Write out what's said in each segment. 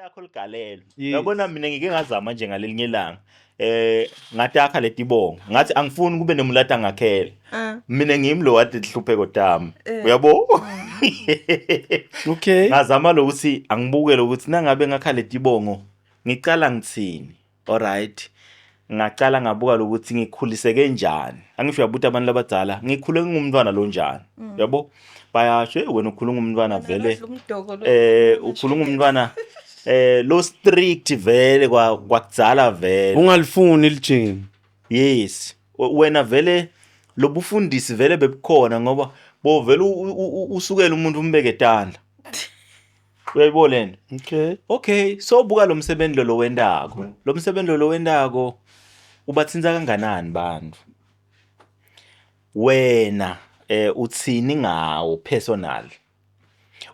lakho ligalelo. Yes. Uyabona mina ngike ngazama nje ngalelinye ilanga. Ngathi akha letibongo. Ngathi angifuni kube nemulata ngakhela. Mina ngimlo wade lihlupheko tami. Uyabo? Okay. Ngazama lokuthi angibukele ukuthi nangabe ngakha letibongo ngicala ngithini. Alright. Ngacala ngabuka lokuthi ngikhulise kanjani. Angisho yabuthi abantu labadala ngikhule ngumntwana lo njani. Uyabo? Bayasho wena ukhuluma umntwana vele ukhuluma umntwana lo strict vele kwakudzala vele ungalifuni lijini. yes wena vele lobufundisi vele bebukhona ngoba bo vele usukela umuntu umbeke etanda uyayibona lento. Okay so buka lo msebenzi lo wendako lo msebenzi lo wendako ubathinta kanganani bantu wena uthini ngawo personal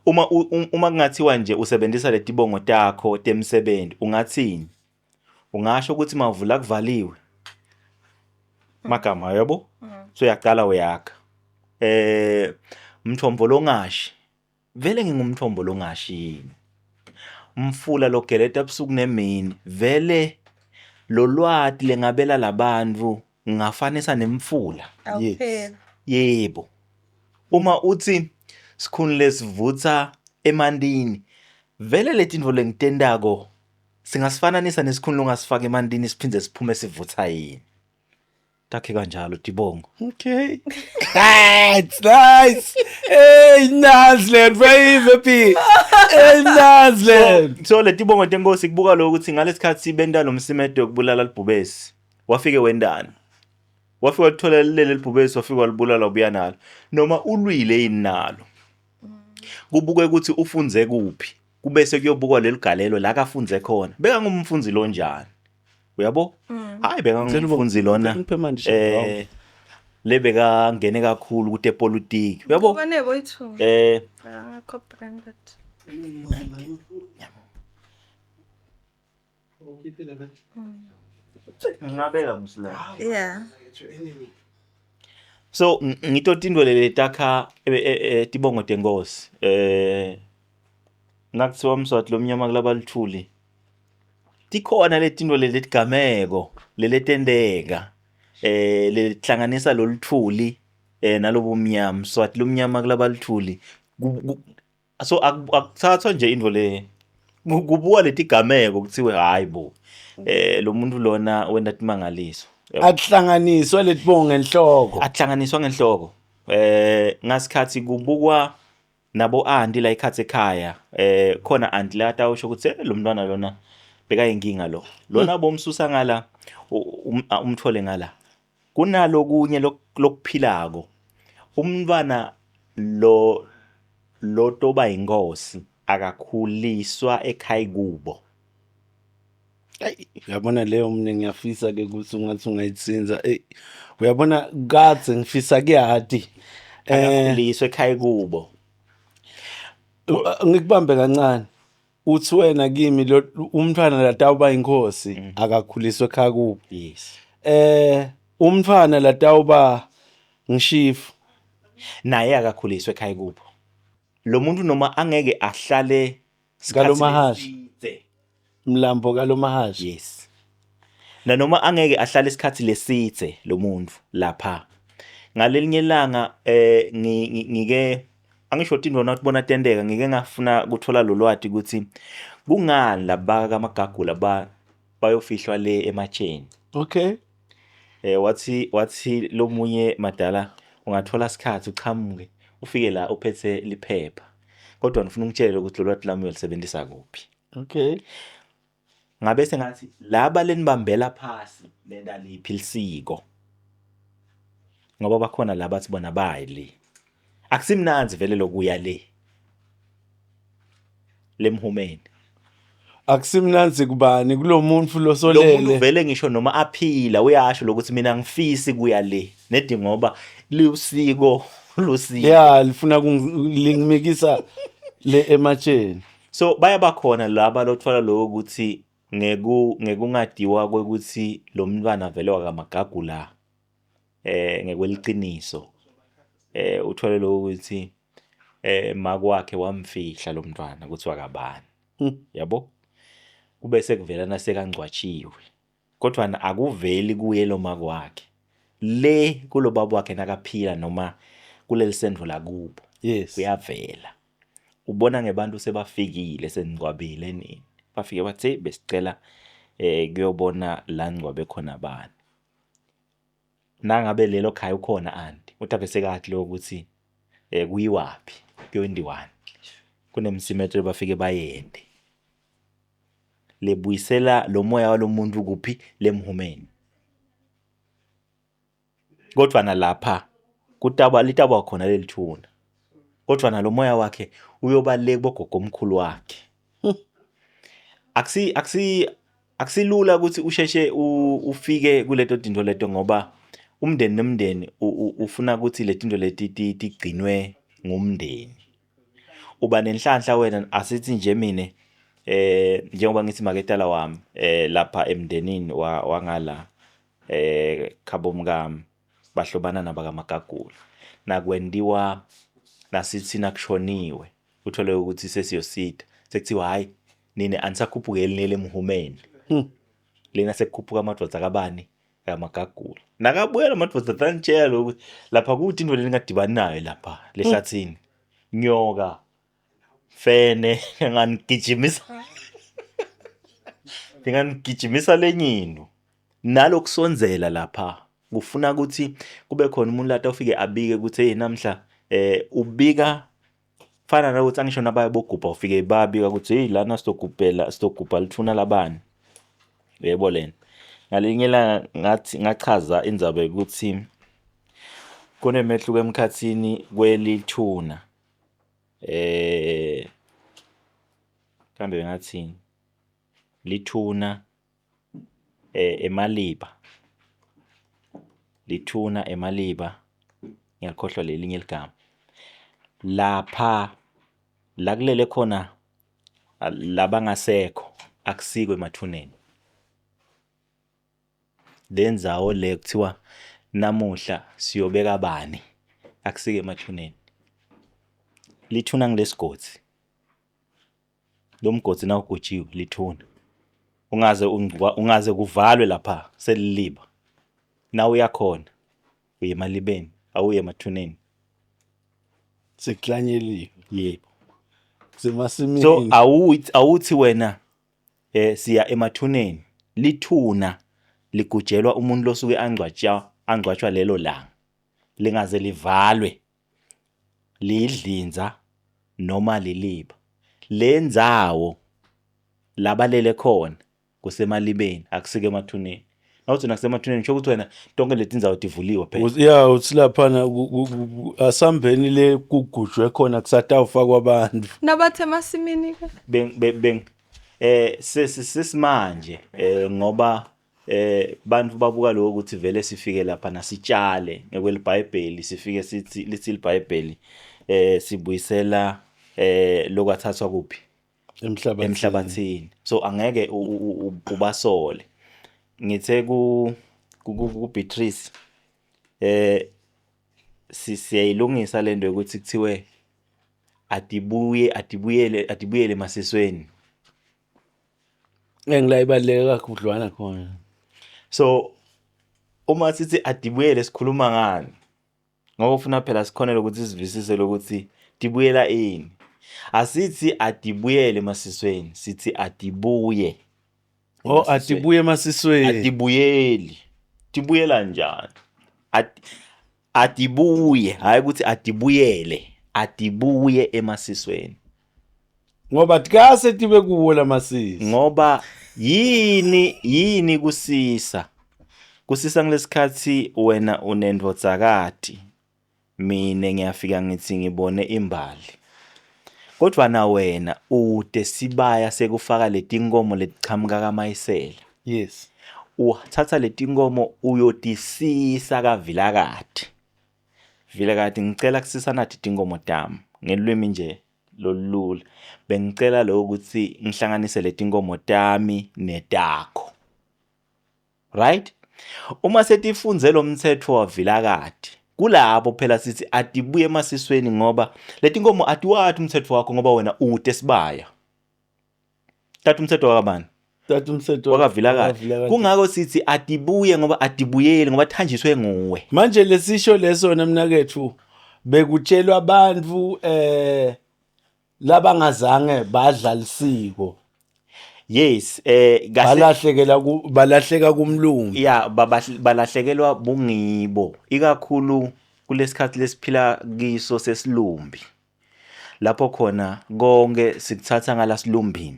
uma kungathiwa nje usebenzisa letibongo takho temsebenzi ungathini ungasho ukuthi mavula kuvaliwe magama yabo so uyaqala uyakha umthombo longashi vele ngingumthombo longashi umfula logeleta ebusuku nemini vele lo lwati lengabela labantu ngafanisa nemfula. Yes. Yebo. Uma uthi sikhunile sivutha emandini vele letindvo lengitendako singasifananisa nesikhunilo ngasifaka emandini siphinde siphume sivutha yini. Takhe kanjalo tibongo. Okay. It's nice. Hey Nazland baby. Hey Nazland. So letibongo tenkosi kubuka lo ukuthi ngalesikhathi sibenda lo msimedo yokubulala libhubesi. Wafike wendani. Wafika wathola leli libhubesi wafika walibulala ubuya nalo. Noma ulwile inalo. Kubuke ukuthi ufunze kuphi. Kubese kuyobukwa leligalelo la kafunze khona. Beka ngumfunzi lo njani. Uyabo? Hayi beka ngumfunzi lona. Lebeka ngene kakhulu kude politiki. Uyabo? Ubane boyithu. Ngakho branded. Ngabeka msla. Yeah. So ngitotindwe letakha tibongo tenkosi. Nakuthiwa umswathi lomnyama kulabalithuli. Tikhona letindwe letigameko leletendeka. Lehlanganisa loluthuli nalobumnyama mswathi lomnyama kulabalithuli. So akuthathwa nje indvo le kubuka letigameko kuthiwe hayibo. Lo muntu lona wenda timangaliso. Akuhlanganiswa letibongo ngenhloko. Akuhlanganiswa ngenhloko. Ngasikhathi kubukwa nabo anti la ikhathe ekhaya. Khona anti la atawusho ukuthi lo mntwana lona beka inkinga lo. Lona bomsusa ngala umthole ngala. Kunalo kunye lokuphilako. Umntwana lo toba inkosi akakhuliswa ekhaya kubo. Uyabona leyo mina ngiyafisa ke ukuthi ungathi ungayitsinza uyabona kadze ngifisa kuyati akakhuliswa ekhaya kubo. Ngikubambe kancane uthi wena kimi lo umntwana latawuba inkosi akakhuliswa ekhaya kubo. Yes. Umntwana latawuba ngishifu naye akakhuliswa ekhaya kubo. Lo muntu noma angeke ahlale Kalomahashi. Mlambo Kalomahashi. Yes. Na noma angeke ahlale isikhathi lesithe lo muntu lapha. Ngalelinye ilanga ngike angisho tindwa nakubona tendeka ngike ngafuna ukuthola lo lwati ukuthi kungani laba kamagagula bayofihlwa le ematsheni. Okay. Wathi lo munye madala ungathola isikhathi uqhamuke ufike la uphethe liphepha. Kodwa ngifuna ukutshela ukuthi lo lwati lami uyolisebenzisa kuphi. Okay. Ngabe sengathi laba lenibambela phasi lenda liphi lisiko. Ngoba bakhona la bathi bona bayile. Akusimnanzi vele lokuya le. Lemhumeni. Akusimnanzi kubani kulomuntu lo solele. Lo muntu vele ngisho noma aphila uyasho lokuthi mina ngifisi kuya le. Nedi ngoba liusiko lusiko. Yeah, lifuna kungimikisa le ematsheni. So bayabakhona laba lothola lo ukuthi ngekungadiwa kwekuthi lo mntwana vele wakamagagula ngekweliqiniso uthole lo ukuthi makwakhe wamfihla lo mntwana ukuthi wakabani yabo kube sekuvela nasekangcwatshiwe kodwa akuveli kuye lo makwakhe le kulo baba wakhe nakaphila noma kuleli sendvo lakubo Yes. kuyavela ubona ngebantu sebafikile sengcwabile nini bafike bathi besicela kuyobona la ngcwabe khona bani nangabe lelo khaya ukhona anti uthi abesekathi lo ukuthi kuyiwapi kuyendiwani kunemsimetro bafike bayende lebuyisela lo moya walomuntu kuphi lemhumeni kodwa nalapha litaba khona lelithuna kodwa nalo moya wakhe uyobaleka bogogo omkhulu wakhe akusilula ukuthi usheshe ufike kuleto dinto leto ngoba umndeni nomndeni ufuna ukuthi letinto leti tigcinwe ngumndeni uba nenhlanhla wena asithi nje mine njengoba ngithi maketala wami lapha emndenini wangala khabo mkami bahlobana nabakaMagagula nakwendiwa nasithi nakushoniwe uthole ukuthi sesiyosida sekuthiwa hayi nini anisakhuphukeli nele emhumeni lena sekukhuphuka amadvodza kabani kaMagagula nakabuyela amadvodza angitshela lokuthi lapha kuthi into leningadibani nayo lapha lehlathini nyoka fene nganigijimisa lenyino nalokusonzela lapha kufuna ukuthi kube khona umuntu lata ufike abike ukuthi hey namhla ubika fana nokuthi angisho nabaye bogubha ufike babika ukuthi hey lana sitogubha lithuna labani yebo lena ngalinye la ngachaza indzaba ukuthi kunemehluko emkhathini kwelithuna kambe ngathini lithuna emaliba ngiyakhohlwa lelinye ligama lapha la kulele khona labangasekho akusikwe emathuneni lendzawo le kuthiwa namuhla siyobeka bani akusike emathuneni lithuna ngilesigodi lo mgodi nawugutshiwe lithuna ungaze kuvalwe lapha seliliba nawe uyakhona uye emalibeni awuye emathuneni Sekuklanyeliwe. yebo Semasimini. so awuthi wena siya emathuneni lithuna ligujelwa umuntu losuke angcwatshwa lelo langa lingaze livalwe lidlinza noma liliba lendzawo labalele khona kusemalibeni akusike emathuneni nawuthi nakusemathuneni ngisho ukuthi wena tonke letindzawo tivuliwe phela Yeah, uthi laphana asambeni le kugujwe khona kusatawufakwa abantu. Nabathe emasimini ke. sesimanje ngoba bantu babuka lokho ukuthi vele sifike lapha nasitshale ngekwelibhayibheli sifike sithi lithi iBhayibheli sibuyisela lokwathathwa kuphi emhlabathini so angeke ubasole ngithe ku Beatrice siyayilungisa lento ukuthi kuthiwe atibuyele masisweni engila ibaleka kakhudlwana khona. so uma sithi adibuyele sikhuluma ngani ngoba ufuna phela sikhonela ukuthi sivisise lokuthi dibuyela ini asithi adibuyele masisweni sithi adibuye Atibuye masisweni. adibuyeli dibuyela njani adibuye hayi ukuthi adibuye emasisweni Ngoba tikase tibe kuwo lamasisi. ngoba yini kusisa ngilesikhathi wena unendvodzakati mine ngiyafika ngithi ngibone imbali kodwa na wena ude sibaya sekufaka letinkomo letichamuka kaMayisela Yes. uthatha letinkomo uyotisisa kaVilakati ngicela kusisa nathi tinkomo tami ngelwimi nje lolula bengicela lo ukuthi ngihlanganise letinkomo tami netakho right uma setifunze lo mthetho waVilakati kulapho phela sithi adibuye emasisweni ngoba letinkomo atiwathi umthetho wakho ngoba wena ude sibaya tata umthetho wakabani Tata Mseto wakavilakade. Kungako sithi adibuye ngoba adibuyele ngoba thanjiswe nguwe. Manje lesisho leso namnakethu bekutshelwa abantu labangazange badlalisiko. Yes, balahleka kumlungu. Yeah, balahlekelwa bungibo. Ikakhulu kulesikhathi lesiphila kiso sesilumbi. Lapho khona konke sikuthatha ngalasilumbi.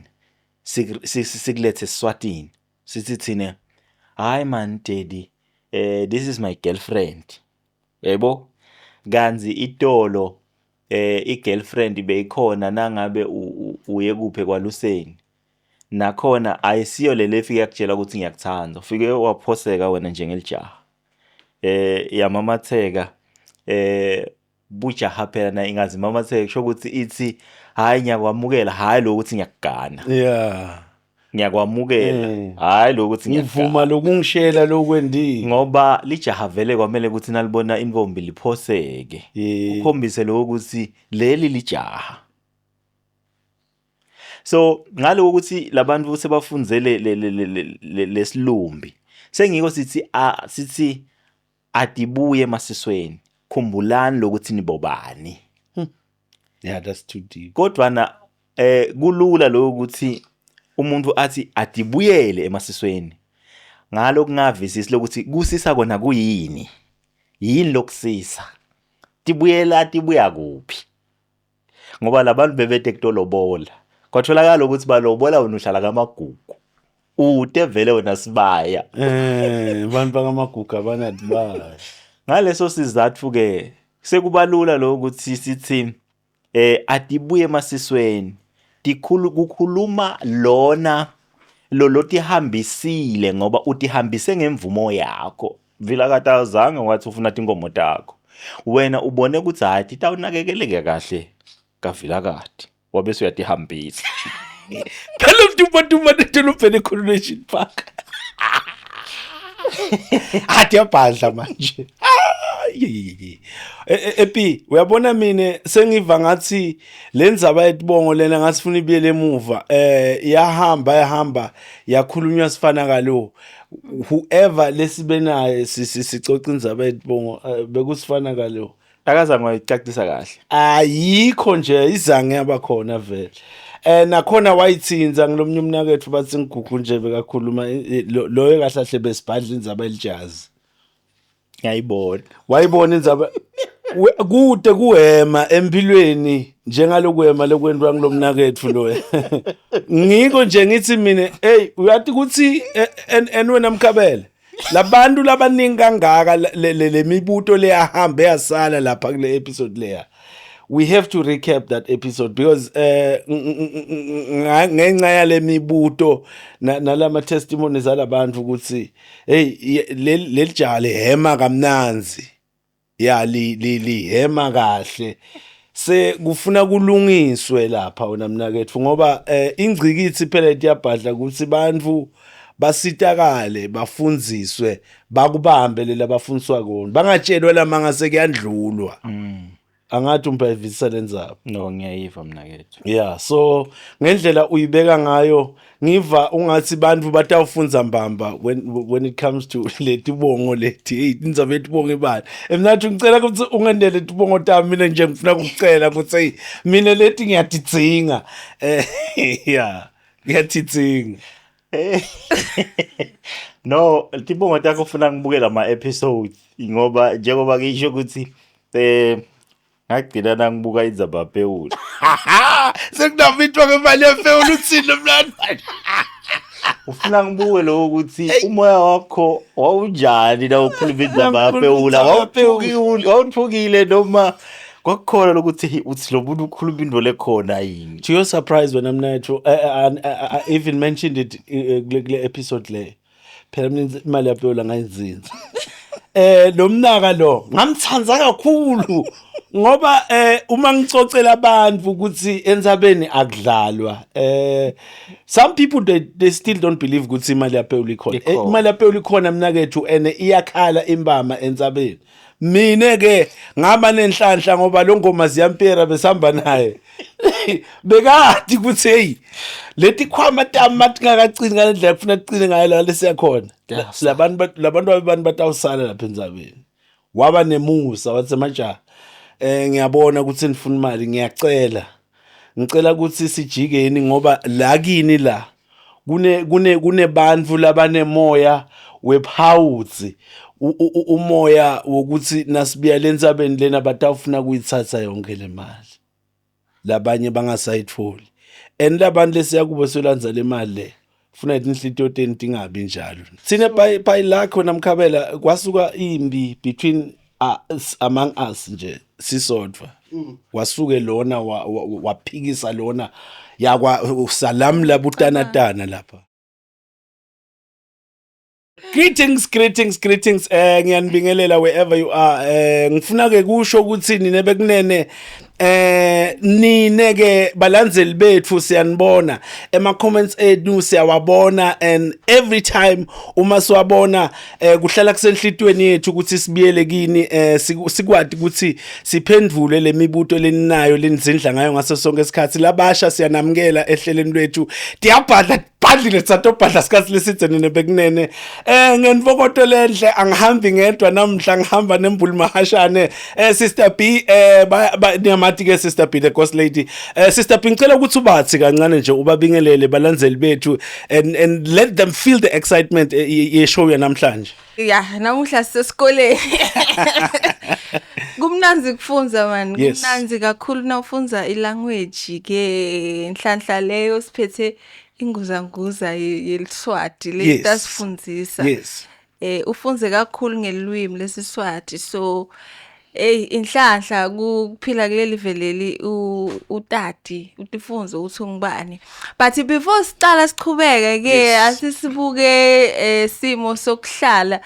Sikulethe eSwatini. Sithi thina, "Hi man daddy, this is my girlfriend." Yebo? Kanzi itolo igirlfriend beyikhona nangabe uye kuphe kwaLuseni. Nakhona ayisiyo le lefika yakutshela ukuthi ngiyakuthanda. Ufike waphoseka wena njengelijaha. Yamamatheka bujaha phela na ingazi mamatheka kusho ukuthi ithi hayi ngiyakwamukela hayi lo ukuthi ngiyakugana. Yeah. Ngiyakwamukela hayi lo ukuthi ngivuma lokungishela lokwendile ngoba lijaha vele kwamele ukuthi nalibona intombi liphoseke. Ukhombise lo ukuthi leli lijaha. So ngalo ukuthi labantu sebafundzele lesilumbi sengiko sithi adibuye emasisweni khumbulani lokuthi nibobani. Yeah, that's too deep. Kodwa na kulula lo ukuthi umuntu athi adibuyele emasisweni ngalo kungavisisi lokuthi kusisa kona kuyini lokusisa tibuya kuphi ngoba labantu bebede kutolobola kwatholakala ukuthi balobola wena uhlala kaMagugu ude vele wena Sibaya abantu bakamagugu abanadibaya ngaleso sizathu ke sekubalula lo ukuthi sithi adibuye emasisweni kukhuluma lona lotihambisile ngoba utihambise ngemvumo yakho Vilakade azange wathi ufuna inkomo takho wena ubone ukuthi hayi titawunakekeleke kahle kaVilakade wabe uyatihambisa phela duma nethelofeni ecoronation park athi yabhadla manje epi uyabona mina sengiva ngathi lenzaba yetibongo lena ngasifuna ibiyele emuva yahamba yakhulunywa sifana kalo whoever lesibe naye sicoca inzaba yetibongo bekusifana kalo akazange wayicacisa kahle ayikho nje izange yabakhona vele nakhona wayithinza ngilomnye umnakethu bathi ngigugu nje bekakhuluma loyo kahlahle besibhadla inzaba elijazi ngiyayibona wayibona inzaba kude kuhema empilweni njengalokuhema lokwendwa ngilomnakethu lo ngiko nje ngithi mina hey uyathi ukuthi wena Mkhabela labantu labaningi kangaka lemibuto leyahambe yasala lapha kule episode leya we have to recap that episode because ngenxa yale mibuto nalama testimonies alabantu ukuthi hey lelijale hema kamnanzi ya li hema kahle se kufuna kulungiswe lapha wena mnakethu ngoba ingcikithi phela iyabhadla ukuthi bantu basitakale bafundziswe bakubambe lela bafundiswa kona bangatshelwe la mangase kuyandlulwa angathi umphavisisa lenzaba no ngiyayiva mnakethu yeah so ngendlela uyibeka ngayo ngiva ungathi bantu batawufunza mbamba when it comes to letibongo lethi inzaba letibongo ibani emnathi ngicela ukuthi ungendele letibongo tami mina nje ngifuna ukucela ukuthi mina lethi ngiyatidzinga yeah ngiyatidzinga no tibongo takho ufuna ngibukela ama episodes ngoba njengoba ngisho ukuthi ngagcina nangibuka inzaba Phewula sekunavitwa ngemali yePhewula uthini mlando ufuna ngibuke lo ukuthi umoya wakho wawunjani la ukhuluma inzaba Phewula wawuthukile noma kwakukhona lokuthi uthi lo muntu ukhuluma into lekhona yini to your surprise when Mnathu I even mentioned it kule episode le phela mina imali yaPhewula ngayizinza lo mnaka lo ngamthanza kakhulu ngoba uma ngicocela abantu ukuthi enzabeni akudlalwa some people they still don't believe ukuthi imali yaPhewula ikhona imali yaPhewula ikhona mnakethu iyakhala imbama enzabeni mina ke ngaba nenhlanhla ngoba lo ngoma ziyampera besihamba naye Bekade kuthi hey lethi khwama tamati ngakacini ngalendlela kufuna aqine ngayo la lesiyakhona. Labantu batawusala lapha endzabeni. Waba nemusa wathi majaha ngiyabona ukuthi nifuna imali ngiyacela. Ngicela ukuthi sijikeni ngoba la kini la kune bantfu labanemoya wephawuzi umoya wokuthi nasibiya lensabeni lena batawufuna kuyithatha yonke le mali. Labanye bangasayitholi. And labantu lesiyakubo solandza le mali le. Funa inhlitiyo teni tingabi njalo. Sine by lakho namkhabela kwasuka imbi between us among us nje sisodwa. Wasuke lona waphikisa lona yakwa salam labutanatana lapha. Greetings. Ngiyanibingelela wherever you are. Ngifuna ke kusho ukuthi nine bekunene nine ke balandzeli bethu siyanibona ema comments edu siyawabona and every time uma siwabona kuhlala kusenhlitweni yethu ukuthi sibiyele kini sikwadi ukuthi siphendvule lemibuto leninayo lenizindla ngayo ngaso sonke isikhathi labasha siyanamukela ehleleni lwethu diyabhadla badlile satobhadla sikhathi lesithe nine bekunene ngenvokoto lenhle angihambi ngedwa namhla ngihamba nembuli mahashane Sister B niyamathi ke Sister B the ghost lady Sister B ngicela ukuthi ubathi kancane nje ubabingelele balandzeli bethu and let them feel the excitement ye show yanamhlanje. Yeah, namuhla sesikoleni. Kumnanzi kufunza man, kumnanzi kakhulu nawufunza ilanguage ke inhlanhla leyo siphethe inguzanguza yeliswati lesifundisa. Yes. Ufunze kakhulu ngelwimi lesiswati so inhlanhla kuphila kuleli veleli utati utifunze ukuthi ngubani but before siqala siqhubeke ke asisibuke simo sokuhlala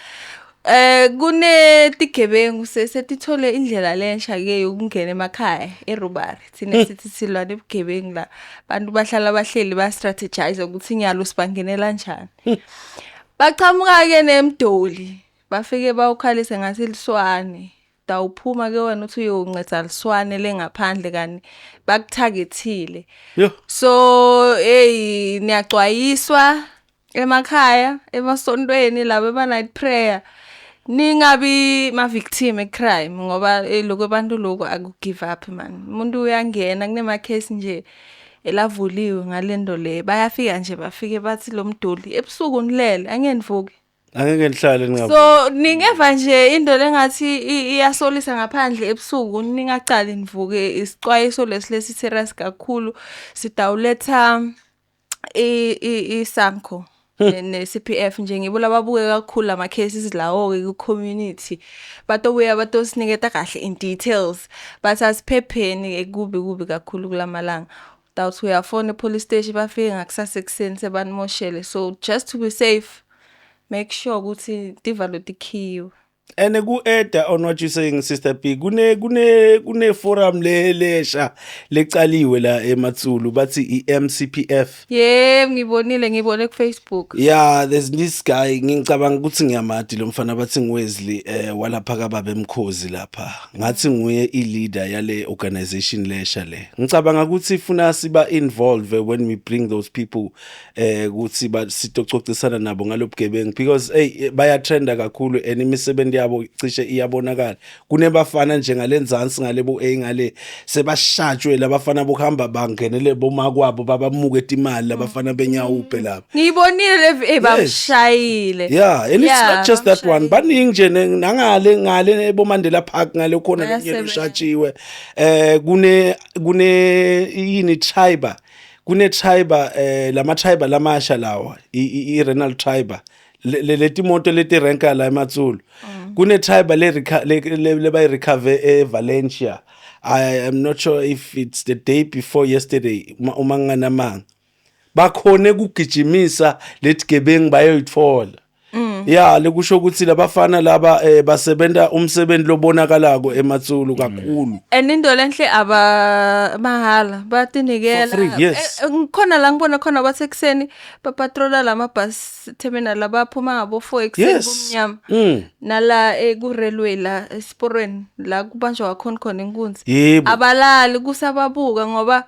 kune tigebengu sesithole indlela lensha ke ukungena emakhaya eRubari thina sithi silwane ebugebengu la bantu bahlala bahleli ba strategize ukuthi inyalo sibangenela kanjani baqhamuka ke nemdoli bafike bawukhalise ngathi liswane dawuphuma ke wena uthi uyoncetha liswane lengaphandle kani bakutargetile so niyacwayiswa emakhaya emasontweni labo ba night prayer ningabi ma victim e crime ngoba lokho abantu lokho aku give up man umuntu uyangena kunema case nje elavuliwe ngalendo le bayafika nje bafike bathi lo mdoli ebusuku nilele angenivuke angeke nihlale ningabu so ningeva nje into lengathi iyasolisa ngaphandle ebusuku ningacali nivuke isixwayiso lesi serious kakhulu sidawuletha isanko ne CPF nje ngibola babuke kakhulu ama cases lawo ke ku community batobuya batosiniketa kahle in details but asiphepheni kubi kakhulu kulamalanga dawuthi uyafona police station bafike ngakusasa ekseni sebanimoshele so just to be safe make sure ukuthi divalo tikhiyo. And ku eda on what you saying Sister B kune forum lesha lecaliwe la eMatsulu bathi iMCPF. Ngibone ku Facebook. Yeah, there's this guy ngicabanga ukuthi ngiyamadi lo mfana bathi ngWesley walapha kaBaba eMkhozi lapha. Ngathi nguye ileader yale organization lesha le. Ngicabanga ukuthi ifuna siba involve when we bring those people ukuthi sitococisana nabo ngalobugebengu because baya trenda kakhulu and imisebenzi yabo cishe iyabonakala kunebafana njengalenzansi ngalebo ngale sebashajwe labafana bokuhamba bangenele bomakwabo babamuke imali labafana benyawupe lapha ngibonile babshayile yeah and it's not just that one baningi nje ngale boMandela Park ngale khona leshatshiwe kune yini tribe kune tribe lama tribe lamasha lawa iRenal tribe leti moto leti renka la eMatsulu kune tribe le bay recover Valencia. I am not sure if it's the day before yesterday umanganamanga bakhone kugijimisa leti gebengu bayoyitfola ya lekusho ukuthi labafana laba basebenta umsebenzi lobonakalako eMatsulu kakhulu. And into lenhle mahala batinikela. For free, yes. Ngikhona la ngibona khona basekuseni bapatrola lamabus terminal labaphuma ngabo 4 ekseni Yes. kumnyama. Nala ku railway la esporweni la kubanjwa khona inkunzi. Yebo. Abalali kusababuka ngoba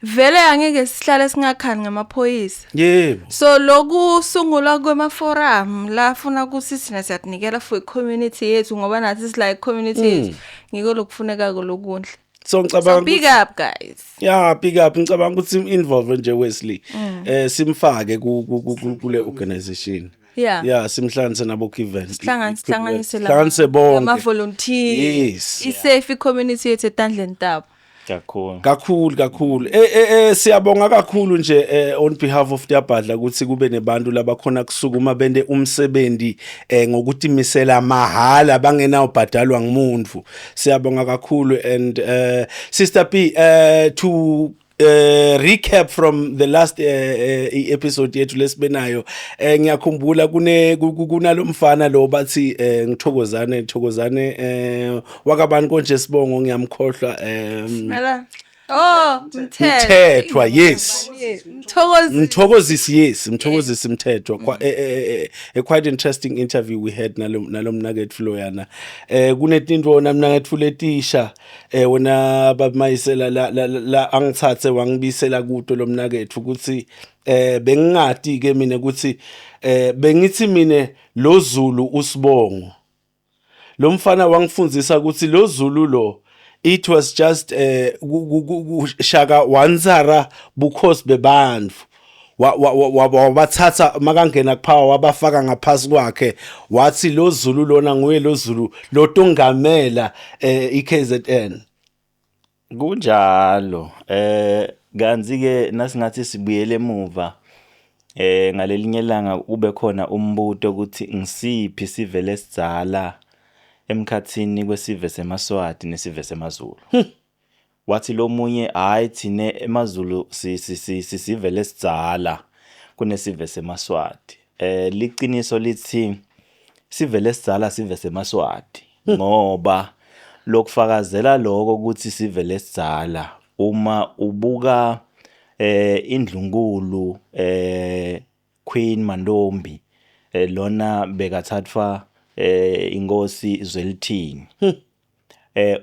vele angeke sihlale singakhani ngamaphoyisa. Yebo. So loku sungula kwema-forum la afuna ukuthi sina siyatinikela for i-community yethu ngoba nathi sila i-community yethu ngiko lokufuneka lokundla. So So ngicabanga big up guys. yeah, big up. Ngicabanga ukuthi involve nje Wesley simfake kule organization. Yeah. Simhlanganise nabo Kevin. Hlanganise bonke. ama-volunteer. Yes. I-safe i-community yethu etandleni tabo. Kakhulu. Siyabonga kakhulu nje on behalf of Diabhadla ukuthi kube nebantu labakhona kusukuma bende umsebenzi ngokuthi misela mahala bangenawo bhadalwa ngumuntu. Siyabonga kakhulu and Sister P to recap from the last episode yethu lesibenayo ngiyakhumbula kunalomfana lo bathi ngithokozane wakabani konje sibongo ngiyamkhohlwa Mthethwa yes Mthokozisi Mthethwa quite interesting interview we had nalomnaket Floyana kunetinto namnaket fuletisha wona bamayisela la angithathe wangibisela kuto lomnaket ukuthi bengingati ke mina ukuthi bengithi mina lo Zulu usibongo lo mfana wangifundzisa ukuthi lo Zulu lo it was just shaka wanzara bukhosi bebandfu wabathatha makangena kuPower wabafaka ngaphasi kwakhe wathi lo Zulu lona nguye lo Zulu lotungamela iKZN kunjalo kanzi ke nasingathi sibuyele emuva ngalelinye langa ube khona umbuto ukuthi ngisiphi sivele sidzala emkhathini kwesive seMaswati nesive seMazulu. Wathi lo munye hayi thine eMazulu sivele sidzala kunesive seMaswati. Liqiniso lithi sivele sidzala sive seMaswati ngoba lokufakazela lokho ukuthi sivele sidzala uma ubuka indlunkulu Queen Mandombi lona bekathathwa inkosi Zwelithini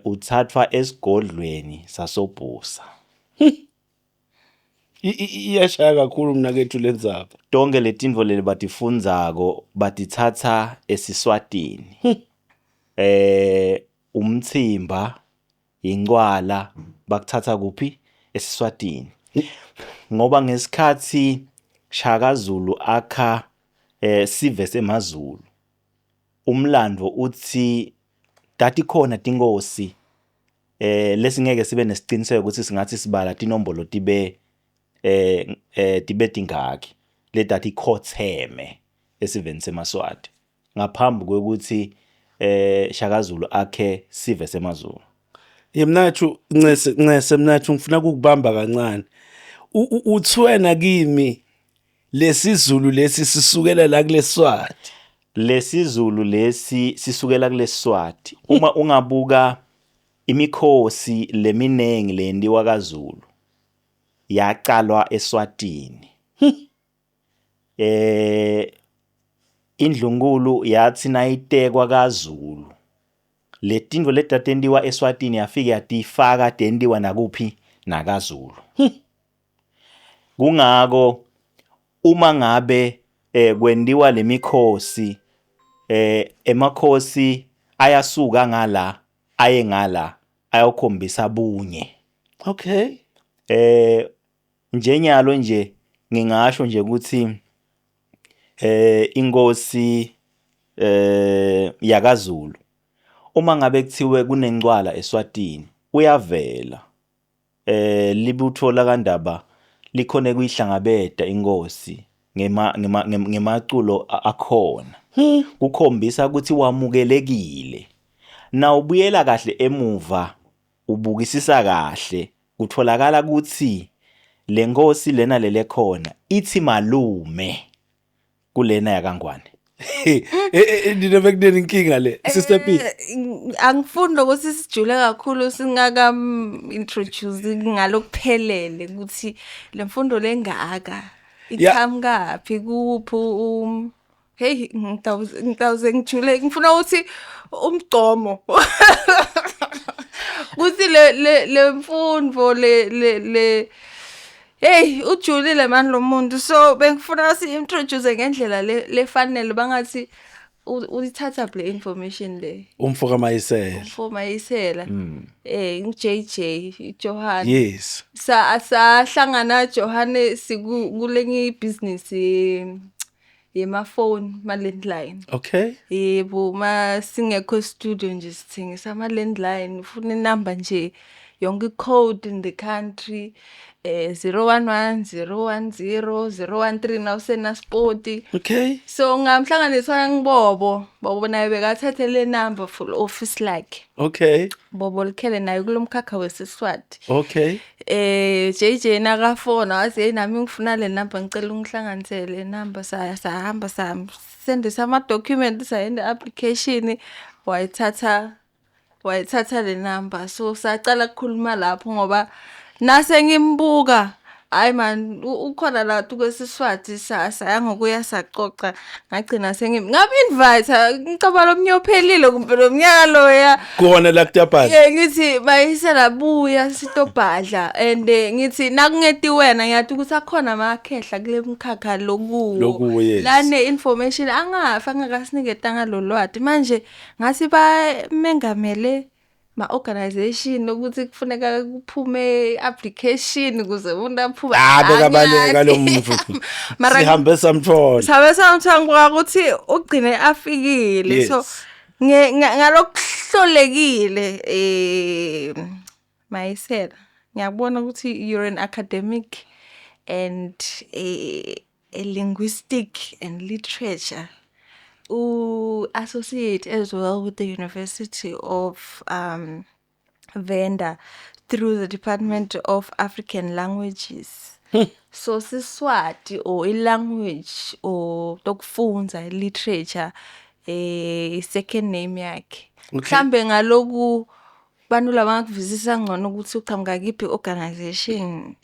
uthathwa esigodlweni sasoBhusa iyashaya kakhulu mnakethu lenzaba tonke letinvo leli batifundzako batithatha eSiswatini umtsimba ingcwala bakuthatha kuphi eSiswatini ngoba ngesikhathi Shaka Zulu akha sive seMazulu umlando uthi dati khona tinkosi lesingeke sibe nesiciniseko ukuthi singathi sibala tinombolo tibe tingaki le dati khotheme esiveni seMaswati ngaphambi kwekuthi Shaka Zulu akhe sive seMazulu. Yemnathu ncese mnathu ngifuna ukubamba kancane uthwena kimi lesizulu lesi sisukela la kuleSwati lesizulu lesi sisukela kuleSwati uma ungabuka imikhosi leminengi lendiwa kaZulu yaqalwa eSwatini indlunkulu yathi nayitekwa kaZulu letinto letatendiwa eSwatini yafika yatifaka tendiwa nakuphi nakaZulu kungako uma ngabe kwendiwa lemikhosi emakhosi ayasuka ngala aye ngala ayokhombisa bunye. Okay. Njenyalo nje ngingasho nje ukuthi inkosi yakaZulu uma ngabe kuthiwe kunencwala eSwatini uyavela libutho kaNdaba likhone kuyihlangabeda inkosi ngemaculo akhona kukhombisa ukuthi wamukelekile na ubuyela kahle emuva ubukisisa kahle kutholakala ukuthi lenkosi lena lele khona ithi malume kulena yakangwane Nina bekunenkinga le Sister P. Angifunda ukuthi sijule kakhulu singaka introduce ngalokuphelele ukuthi lemfundo lengaka Yeah. iqhamukapi kuphi hey ngitawuze ngijule ngifuna ukuthi umgcomo kuthi le mfundo le hey ujulile manje lo muntu so bengifuna si introduce ngendlela lefanele bangathi uthatha le information le Umfoka Mayisela. for mayisela JJ Johan Yes. sahlangana Johan sikulenye business yema-phone ma-landline Okay. yebo singekho studio nje sithengisa ama-landline ufuna inamba nje yonke i-code in the country 011 010 013 nawusenaspoti Okay. so ngamhlanganiswa ngibobo naye bekathathe le number for office lakhe Okay. bobo likhele naye kulomkhakha weSiswati Okay. JJ nakafona wathi hey nami ngifuna le number ngicela ungihlanganisele le number sahamba sendisa ama documents sayenda application wayithatha le number so sacala ukukhuluma lapho ngoba nase ngimbuka hayi man ukhona la kwesiswati sayanga kuya saxoxa ngagcina ngabi-invite ngicabanga lo mnyaka ophelile kumbe lo mnyaka loya Kuona la kutaphala. ngithi bayisela buya sitobhadla and ngithi nakungeti wena ngiyathi ukuthi akhona amakhehla kule mkhakha Lokuwo, yes. lane information angafa angakasiniketanga lo lwati manje ngathi bamengamele ma-organization ukuthi kufuneka kuphume application ukuze umuntu aphume Bekabaleka lo muntu. Sihambe samthola. sabe samthanga ukuthi ugcine afikile Yes. so ngalokuhlolekile Mayisela ngiyabona ukuthi you're an academic and a linguistic and literature associate as well with the University of Venda through the Department of African Languages. So Siswati or a language or tokufundza literature second name yakhe. Mhlambe ngaloku bantu labangakuvisisa ngcono ukuthi uqhamuka kiphi organization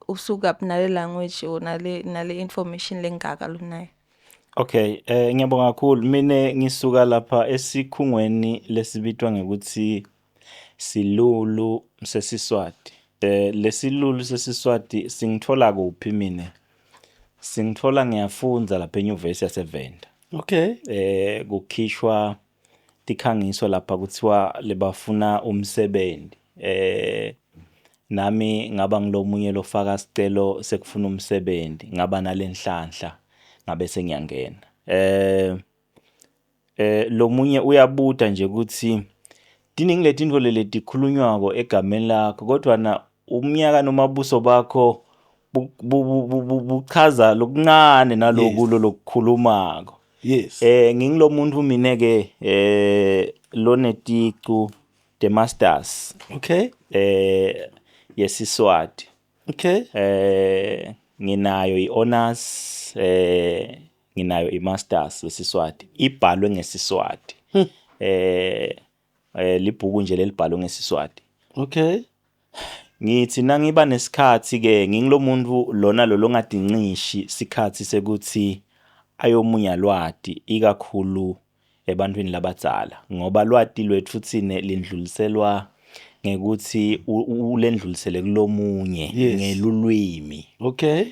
usuka nale language or nale information lengaka lunayo. Okay, ngiyabonga kakhulu. Mina ngisuka lapha esikhungweni lesibitwa ngokuthi Silulu sesiswati. Lesilulu sesiswati singithola kuphi mina? Singithola ngiyafundza lapha eNyuvesi yaseVenda. Okay. Kukhishwa tikhangiso lapha kuthiwa lebafuna umsebenzi. Nami ngaba ngilomunye lofaka sicelo sekufuna umsebenzi, ngaba nalenhlanhla ngabe sengiyangena. Lo munye uyabuta nje ukuthi diningi letindvo letikhulunywako egameni lakho kodwa na umnyaka nomabuso bakho buchaza lokuncane naloku lokukhulumako. Yes. Ngingilo muntu mina ke loneticu the masters. Okay. Yesiswati. Okay. Nginayo i-honors, nginayo i-masters yesiswati. Ibhalwe ngesiswati. Libhuku nje lelibhalwe ngesiswati. Okay. Ngithi nangiba nesikhathi ke ngingilo muntu lona lo longadinqishi sikhathi sekuthi ayomunya lwati ikakhulu ebantwini labadzala ngoba lwati lwethu thine lindluliselwa ngekuthi ulendlulisele kulomunye ngelulwimi. Okay.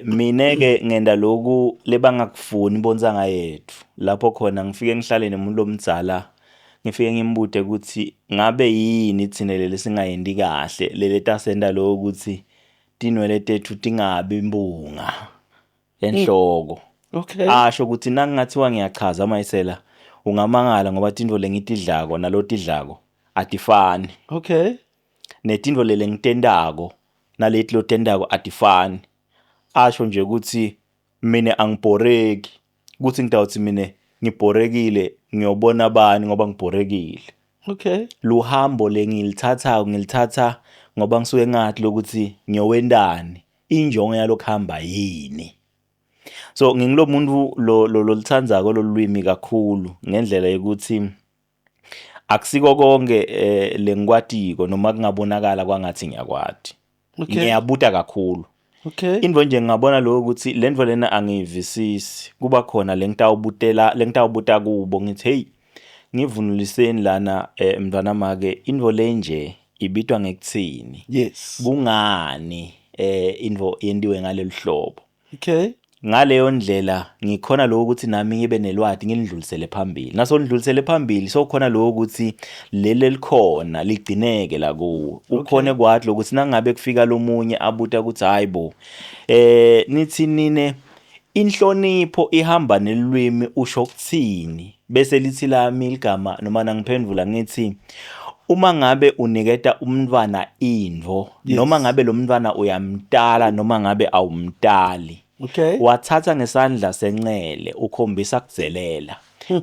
Mina ke ngenda lokhu lebangakufuni bonzanga yethu lapho khona ngifike ngihlale nomuntu lomdzala ngifike ngimbude ukuthi ngabe yini thina leli singayendi kahle leli tasenda lo ukuthi tinwele tethu tingabi imbunga enhloko. Okay. Asho ukuthi nangingathiwa ngiyachaza Mayisela ungamangala ngoba tindvo lengitidlako nalotidlako atifani. Okay. Netindvo lele ngitendako naleti lotendako atifani. Asho nje ukuthi mina angibhoreki ukuthi ngitawuthi mina ngibhorekile ngiyobona abani ngoba ngibhorekile. Okay. Luhambo ngilithatha ngoba ngisuke ngathi lokuthi ngiyowendani injongo yalokuhamba yini. So ngingilo muntu lo lithandzako lolwimi kakhulu ngendlela yokuthi akusiko konke lengikwatiko noma kungabonakala kwangathi ngiyakwati. Okay. Ngiyabuta kakhulu. Okay. Indvo nje ngingabona lokho ukuthi lendvo lena angiyivisisi. Kuba khona lengitawubuta kubo ngithi hey ngivunuliseni lana mntwana make indvo le nje ibitwa ngekuthini. Yes. Kungani indvo yendiwe ngaleli hlobo. Okay. Ngaleyo ndlela ngikhona lokho ukuthi nami ngibe nelwati ngilidlulisele phambili. Naso lidlulisele phambili so khona lokho ukuthi leli likhona ligcineke la kuwo. Ukhone kwathi lokuthi nangabe kufika lomunye abuta ukuthi hayibo nithi nine inhlonipho ihamba nelwimi usho ukuthini bese lithi lami igama noma nangiphendula ngithi uma ngabe uniketa umntwana indvo noma ngabe lo mntwana uyamtala noma ngabe awumtali. Okay. Wathatha ngesandla senxele ukhombisa kuzelela.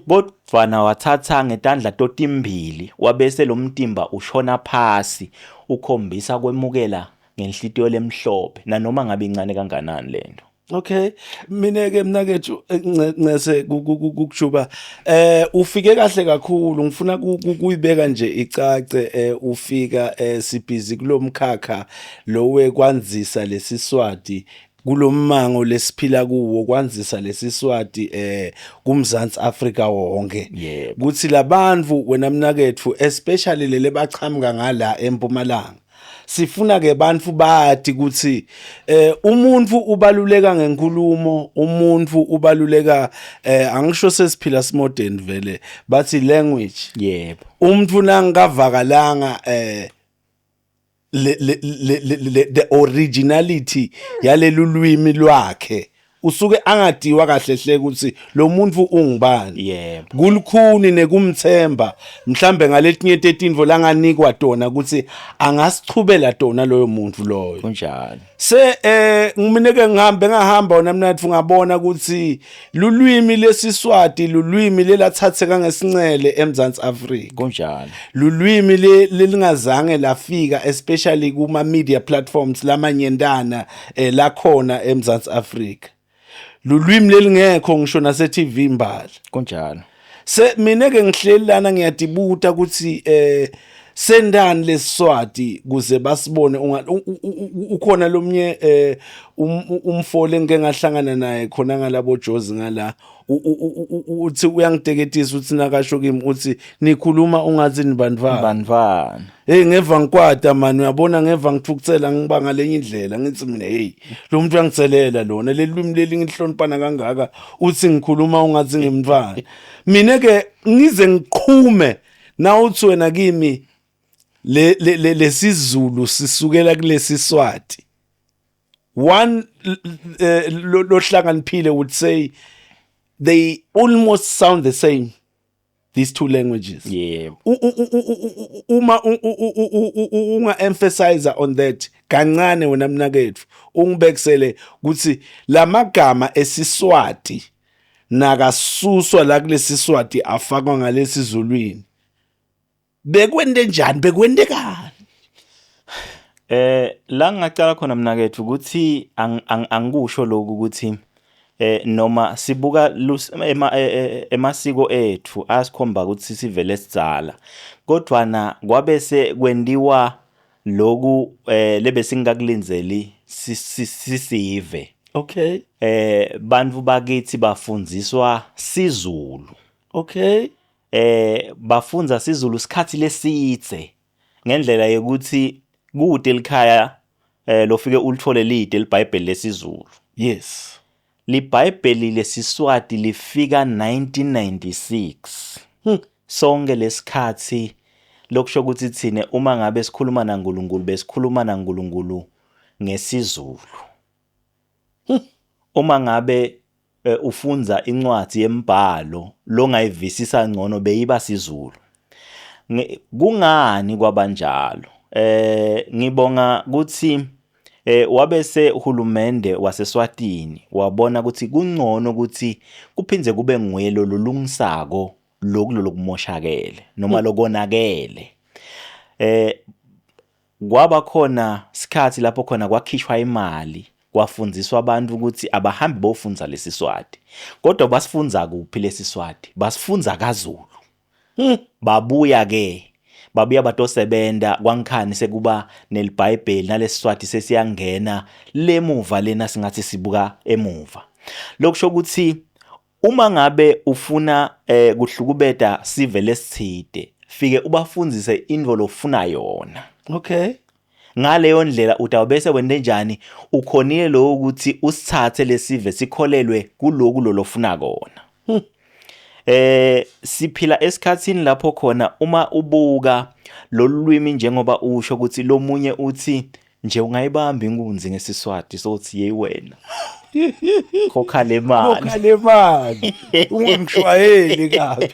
Kodwa wathatha ngetandla totimbili wabese lo mtimba ushona phasi ukhombisa kwemukela ngenhlitiyo lemhlophe nanoma ngabe incane kanganani lento. Okay. Mina ke mnakethu ngese kukujuba ufike kahle kakhulu ngifuna kuyibeka nje icace ufika sibhizi kulomkhakha lo wekwanzisa lesiswati kulommango lesiphila kuwo kwanzisa lesiswati kumzansi Afrika wonke. Kuthi labantu wena mnakethu especially lele baqhamuka ngala eMpumalanga sifuna ke bantu bathi ukuthi umuntu ubaluleka ngenkulumo umuntu ubaluleka angisho sesiphila smodern vele bathi language. Yebo. Umuntu nangavakalanga the originality yalelu lwimi lwakhe usuke angadiwa kahle hle ukuthi lo muntu ungubani. Yebo. Kulukhuni nekumthemba mhlambe ngaletinye tetinvo langanikwa tona ukuthi angasichubela tona loyo muntu loyo. Kunjalo. Se ngimineke ngahamba wona mnathu ngabona ukuthi lulwimi lesiswati lulwimi lelathatheka ngesincele eMzansi Afrika. Kunjalo. Lulwimi lelingazange lafika especially kuma media platforms lamanyendana lakhona eMzansi Afrika. Lulwimi lelingekho ngisho nase TV imbala. Kunjalo. Se mina ke ngihleli lana ngiyadibuta ukuthi sendani lesiswati kuze basibone ukhona lomnye umfole ngeke ngahlangana naye khona ngalabo Jozi ngala uthi uyangiteketisa uthi nakasho kimi uthi nikhuluma ungathi nibandvana. Hey ngeva ngikwata man uyabona ngeva ngithukuthela ngibanga lenye indlela ngithi mina hey lo muntu uyangithelela lona lelwimi leli ngihloniphana kangaka uthi ngikhuluma ungathi ngimntwana. Mina ke ngize ngiqhume na uthi wena kimi lesizulu sisukela kulesiswati one lo hlanganiphile would say they almost sound the same, these two languages. Yeah. Uma unga emphasize on that kancane wena mnakethu ungibekisele ukuthi lamagama esiswati nakasuswa la kulesiswati afakwa ngalesizulwini bekwende njani bekwende kani. La ngicala khona mnakethu ukuthi angikusho lokho ukuthi noma sibuka emasiko ethu asikhomba ukuthi sivele sidzala kodwa na kwabese kwendiwa lokhu lebe singakulinzeli sisive. Okay. Bantu bakithi bafundziswa siZulu. Okay. Bafunza siZulu sikhathi lesitse ngendlela yokuthi kude likhaya lofike ulithole lide liBhayibheli lesiZulu. Yes. LiBhayibheli lesiswati lifika 1996. Sonke lesikhathi lokusho ukuthi thine uma ngabe sikhuluma naNkulunkulu besikhuluma naNkulunkulu ngesiZulu. Uma ngabe ufunza incwadi yembhalo longayivisisa ngcono beyiba siZulu. Kungani kwabanjalo? Ngibonga ukuthi wabese uhulumende waseswatini wabona ukuthi kungcono ukuthi kuphindze kube ngwelo lolungisako lokumoshakele noma lokonakele. Kwaba khona sikhathi lapho khona kwakhishwa imali kwafundziswa abantu ukuthi abahambi bofundza lesiswati kodwa basifundza kuphi lesiswati basifundza kaZulu. Babuya batosebenta kwangikhani sekuba nelibhayibheli nalesiswati sesiyangena lemuva lena singathi sibuka emuva. Lokusho ukuthi uma ngabe ufuna kuhlukubeta sive lesithide fike ubafundzise indvo lofuna yona. Okay. Ngaleyo ndlela utawubese wende njani ukhonile lo ukuthi usithathe lesive sikholelwe kuloku lolofuna kona. Siphila esikhatsini lapho khona uma ubuka lolwimi njengoba usho ukuthi lomunye uthi nje ungayibamba inkunzi ngesiswati sokuthi yeyi wena khokha le mali ungangishwayeli kabi.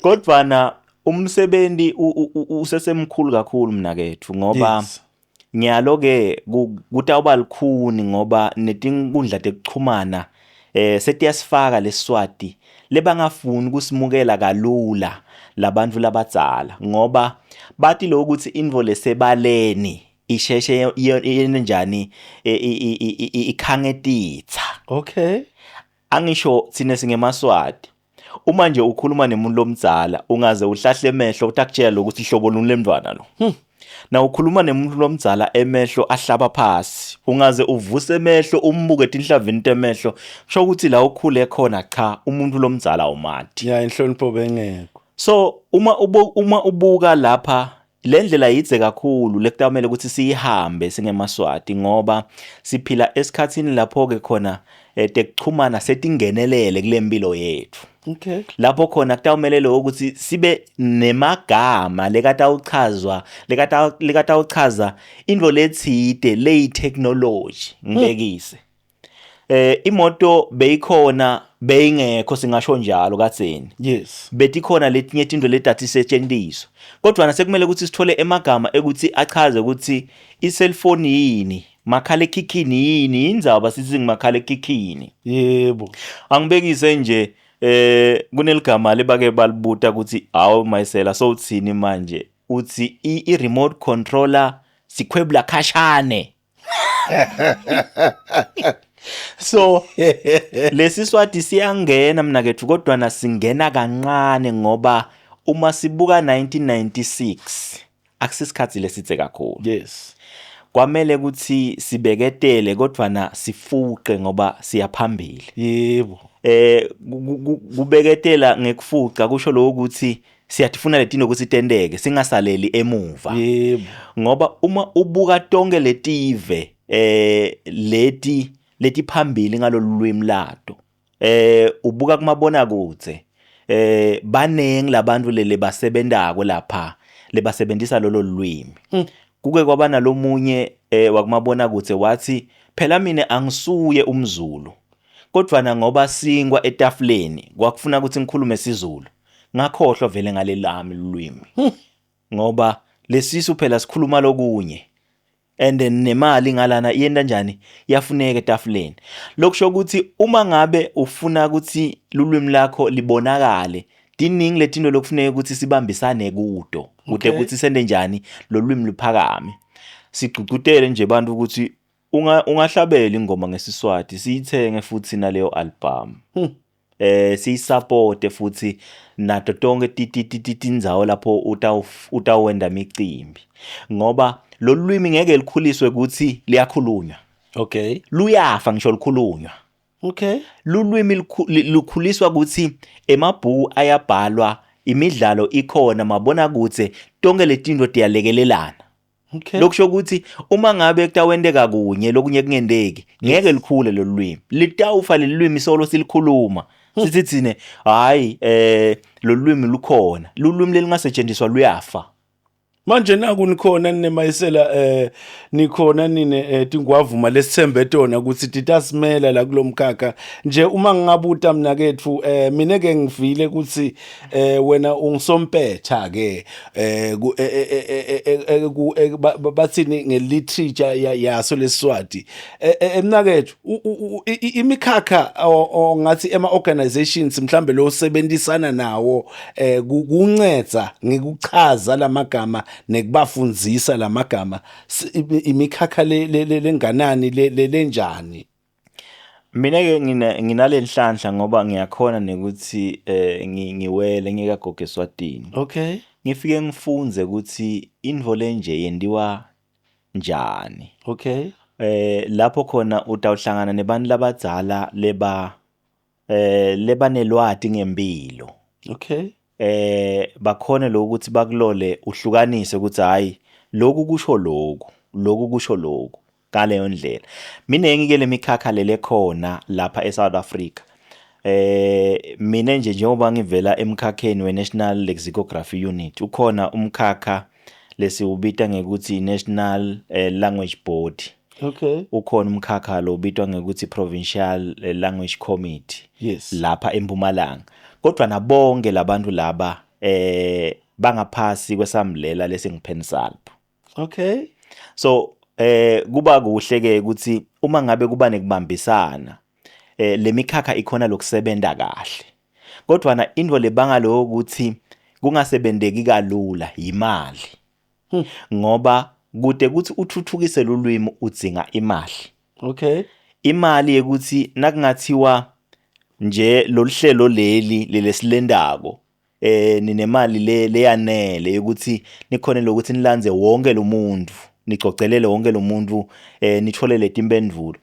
Kodwa umsebenzi usesemkhulu kakhulu mnakethu ngoba ngiyalo-ke kutawuba likhuni ngoba netinkundla tekuchumana setiyasifaka lesiswati lebangafuni kusimukela kalula labantu labadzala ngoba bathi lo ukuthi indvo lesebaleni isheshe yenenjani ikhangetitsa. Okay. Angisho thina singemaswati uma nje ukhuluma nemuntu lomdzala ungaze uhlahle emehlo utakutshela ukuthi ihlobo luni lemntwana lo. Na ukhuluma nemuntu lomdzala emehlo ahlaba phasi ungaze uvuse emehlo umbuke tinhlavini temehlo kusho ukuthi la ukhule khona cha umuntu lomdzala umathi. Ya inhlonipho bengekho. So uma ubuka lapha lendlela yidze kakhulu lekutamele ukuthi siyihambe singemaswati ngoba siphila esikhatsini lapho ke khona tekuchumana setingenelele kulempilo yethu. Okay. Lapho khona kutawumele lo ukuthi sibe nemagama lekatawuchaza into letside leyi technology ngibekise. Imoto beyikhona beyingekho singasho njalo katseni. Yes. Betikhona letinye into letathi setshenziswa. Kodwa nasekumele ukuthi sithole emagama ekuthi achaze ukuthi iselfoni yini, makhalekhikhini yini, indzaba sithi makhalekhikhini. Yebo. Angibekise nje kuneligama lebake balibuta ukuthi awu Mayisela so uthini manje uthi I remote controller sikhwebula khashane. So lesiswati siyangena mnakethu kodwa nasingena kancane ngoba uma sibuka 1996 akusisikhathi lesitse kakhulu. Yes. Kwamele ukuthi sibeketele kodwa sifuqe ngoba siyaphambili. Yebo. Kubeketela ngekufuqa kusho lo ukuthi siyatifuna letino ukuthi tendeke singasaleli emuva. Yebo. Ngoba uma ubuka tonke letive leti phambili ngalolulwimi lato ubuka kumabona kudze banengi labantu lele basebentako lapha lebasebentisa lolo lulwimi. Kuke kwaba nalomunye wakumabona kudze wathi phela mina angisuye umZulu kodwa ngoba singwa etafuleni kwakufuna ukuthi ngikhulume isiZulu ngakhohlwa vele ngalelami lulwimi ngoba lesisu phela sikhuluma lokunye and nemali ngalana iyenda njani yafuneka etafuleni. Lokusho ukuthi uma ngabe ufuna ukuthi lulwimi lakho libonakale diningi letinto lokufuneka ukuthi sibambisane kudo kude ukuthi sende njani lolwimi luphakame. Sigcugcutele nje bantu ukuthi ungahlabela ingoma ngesiswati siyithenge futhi naleyo album. Siyisupport futhi nato tonke tindzawo lapho utawenda imicimbi ngoba lolwimi ngeke likhuliswe ukuthi liyakhulunywa. Okay. Luyafa ngisho likhulunywa. Okay. Lulwimi lukhuliswa ukuthi emabhuku ayabhalwa imidlalo ikhona mabona kutse tonke letinto tiyalekelelana. Okay. Lokusho ukuthi uma ngabe kutawendeka kunye lokunye kungendeki ngeke likhule lolwimi litawufa lelwimi solo silikhuluma sithi thine hayi lolwimi lukhona lulwimi lelingasetshenziswa luyafa. Manje naku nikhona nineMayisela nikhona nine tingwavuma lesithembe tona ukuthi titasimela la kulomkhakha nje uma ngingabuta mnakethu mina ke ngivile ukuthi wena ungisompetha ke bathini ngeliterature yaso lesiswati emnakethu imikhakha ngathi ema organizations mhlambe lo sebenzisana nawo kuncedza ngikuchaza lamagama nekubafundzisa lamagama imikhakha lenganani lenjani. Mina ke nginalenhlanhla ngoba ngiyakhona nekuthi ngiwele ngikagogo eSwatini. Okay. Ngifike ngifunze ukuthi indvo lenje yendiwa njani. Okay. Lapho khona utawuhlangana nebantu labadzala lebanelwati ngempilo. Okay. Bakhone lokuthi bakulole uhlukanise ukuthi hayi lokhu kusho lokhu kusho lokhu ngaleyo ndlela. Mina ngike lemikhakha lele khona lapha eSouth Africa. Mina njengoba ngivela emkhakheni weNational Lexicography Unit, ukhona umkhakha lesiubita ngekuthi National Language Board. Okay. Ukhona umkhakha lo ubitwa ngekuthi Provincial Language Committee. Yes. Lapha eMpumalanga. Kodwa nabonke labantu laba bangaphasi kwesambulela lesingiPensalp. Okay. So kuba kuhle ke ukuthi uma ngabe kuba nekubambisana lemikhakha ikhona lokusebenta kahle. Kodwa na indvo lebanga lo ukuthi kungasebendeki kalula imali. Ngoba kude kuthi uthuthukise ulwimi udzinga imali. Okay. Imali yekuthi nakungathiwa nje loluhlelo lesilendako ninemali leyanele ukuthi nikhone lokuthi nilanze wonke lo muntu, nicocelele wonke lo muntu nithole letimpendulo.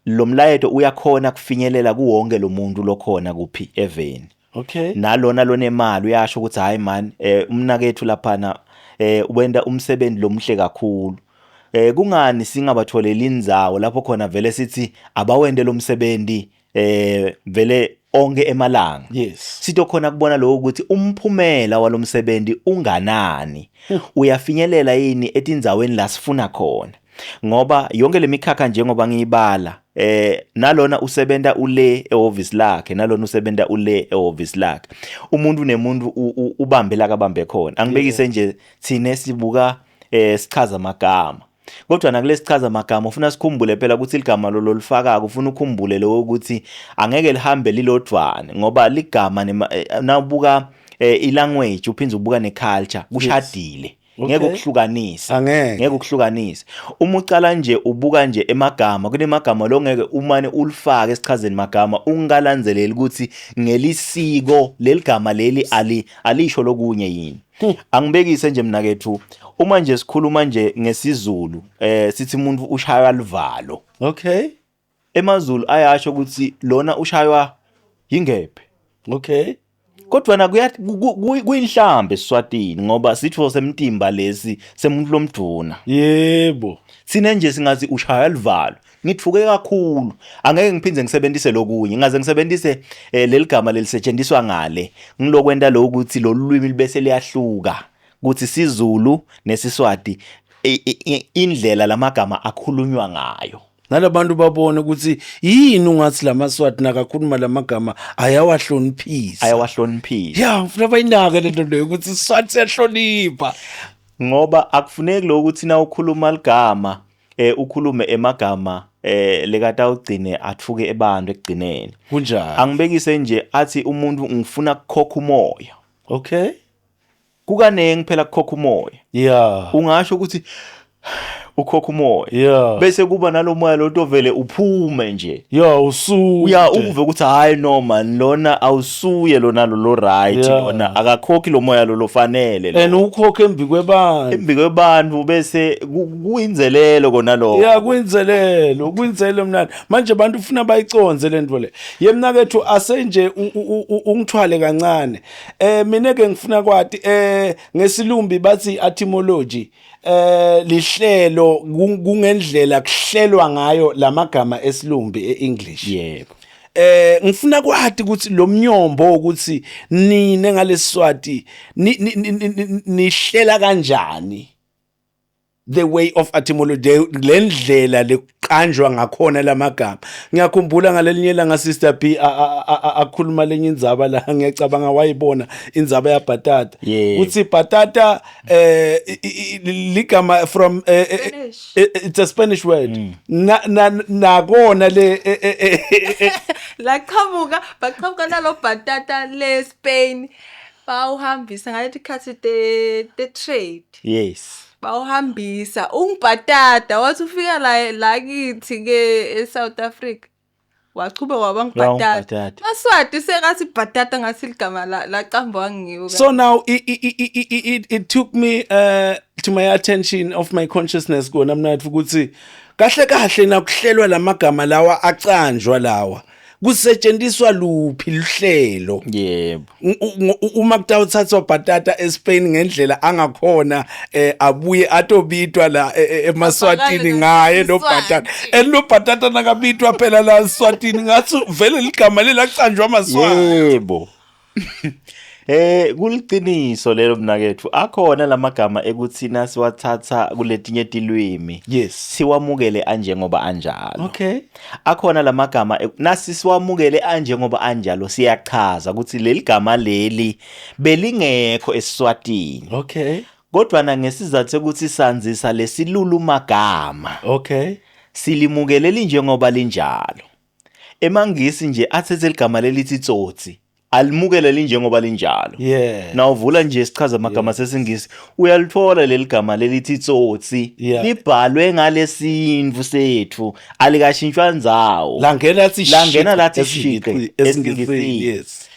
Lo mlayeto uyakhona kufinyelela kuwonke lo muntu lokhona kuphi eveni. Okay. Nalona lonemali uyasho ukuthi hayi man umnakethu laphana wenda umsebenzi lomhle kakhulu. Kungani singabatholela indzawo lapho khona vele sithi abawende lo msebenzi vele onke emalanga. Yes. Sito khona kubona lokho ukuthi umphumela walomsebenzi unganani. Uyafinyelela yini etindzaweni la sifuna khona. Ngoba yonke lemikhakha njengoba ngiyibala nalona usebenta ule eoffice lakhe, nalona usebenta ule eoffice lakhe. Umuntu nemuntu ubambela kabambe khona. Angibekise nje thine sibuka sichaza amagama. Kodwa nakulesichaza amagama ufuna sikhumbule phela ukuthi igama lo lifaka ufuna ukukhumbule lo ukuthi angeke lihambe lilodwane ngoba ligama nabuka ilanguage uphinza ubuka neculture kushadile. Ngeke ukuhlukanisa. Ngeke ukuhlukanisa. Uma ucala nje ubuka nje emagama kunemagama lo ngeke umane ulifake esichazeni magama ungalanzeleli ukuthi ngelisiko leligama leli alisho lokunye yini. Angibekise nje mina kethu uma nje sikhuluma nje ngesizulu sithi umuntu ushaywa livalo. Okay. EmaZulu ayasho ukuthi lona ushaywa ingephe. Okay. Kodwa na kuyinhlambe eSwatini ngoba sitho semtimba lesi semuntu lomduna. Yebo. Sine nje singazi ushaya livalo. Ngithuke kakhulu. Angeke ngiphindze ngisebenzise lokunye. Ngaze ngisebenzise leligama lelisetshenziswa ngale. Ngilokwenta lo ukuthi lo lwimi libese liyahluka. Kuthi isiZulu nesiswati indlela lamagama akhulunywa ngayo. Nalabantu babone ukuthi yini ungathi lamaswati nakakhuluma lamagama ayawahloniphisa. Ayawahloniphisa. Yeah, ufuna bayinaka lento leyo ukuthi iswati siyahlonipha. Ngoba akufuneki lo ukuthi na ukhuluma ligama ukhulume emagama lekata ugcine athuke ebantu ekugcineni. Kunjani? Angibekise nje athi umuntu ngifuna ukukhokha umoya. Okay. Kukanengi phela ukukhokha umoya. Yeah. Ungasho ukuthi ukhokha umoya. Yeah. Bese kuba nalomoya lo vele uphume nje. Yeah, usuke. Uya uve ukuthi hayi no man lona awusuye lona lo right lona akakhokhi lo moya lo fanele lo. And ukhokhe embi kwebantu. Embi kwebantu bese kuyinzelelo kona lo. Yeah, kuyinzelelo mnandi. Manje abantu ufuna bayiconze lento le. Yemna kethu asenje ungithwale kancane. Mina ke ngifuna kwathi ngesilumbi bathi etymology lihlelo kungendlela kuhlelwa ngayo lamagama esilumbi eEnglish. Yebo. Ngifuna kwathi ukuthi lo mnyombo ukuthi nine ngalesiswati nihlela kanjani the way of etymology lendlela lekanjwa ngakhona lamagama. Ngiyakhumbula ngalelinye langa Sister B akhuluma lenye indzaba la ngiyacabanga wayibona indzaba yaBhatata uthi Bhatata ligama from it's a Spanish word nakona le la qhamuka baqhamuka nalo Bhatata le Spain bawuhambisa ngalethi khathi the trade. Yes. Bawuhambisa ungibhatata wathi ufika la kithi ke eSouth Africa. Wachube wabangibhatata. Maswati sekathi bhatata ngathi ligama la cambwa ngiwo. So now it took me to my attention of my consciousness kona mnathi ukuthi kahle nakuhlelwa lamagama lawa acanjwa lawa kusetshenziswa luphi luhlelo. Yebo. Uma kutawuthathwa bhatata eSpain ngendlela angakhona abuye atobitwa la eMaswatini ngaye no bhatata elo bhatata nakabitwa phela la eSwatini ngathi vele ligama lelacanjwa amaswati. Yebo. Kuliqiniso lelo mnakethu akhona lamagama ekuthina siwathatha kuletinye tilwimi. Yes. Siwamukele anje ngoba anjalo. Okay. Akhona lamagama nasi siwamukele anje ngoba anjalo siyachaza ukuthi leli gama leli belingekho eSwatini. Okay. Kodwa na ngesizathu ukuthi sanzisa lesilulu magama. Okay. Silimukele njengoba linjalo. Emangisi nje athethe ligama lelithi tsotsi. Alimukele njengoba linjalo. Yeah. Na uvula nje sichaza amagama sesingisi uyalithola leli gama lelithi tsotsi libhalwe ngalesindvu sethu alikashintshwa nzawo. Langena lathi shike esingisi. Yes.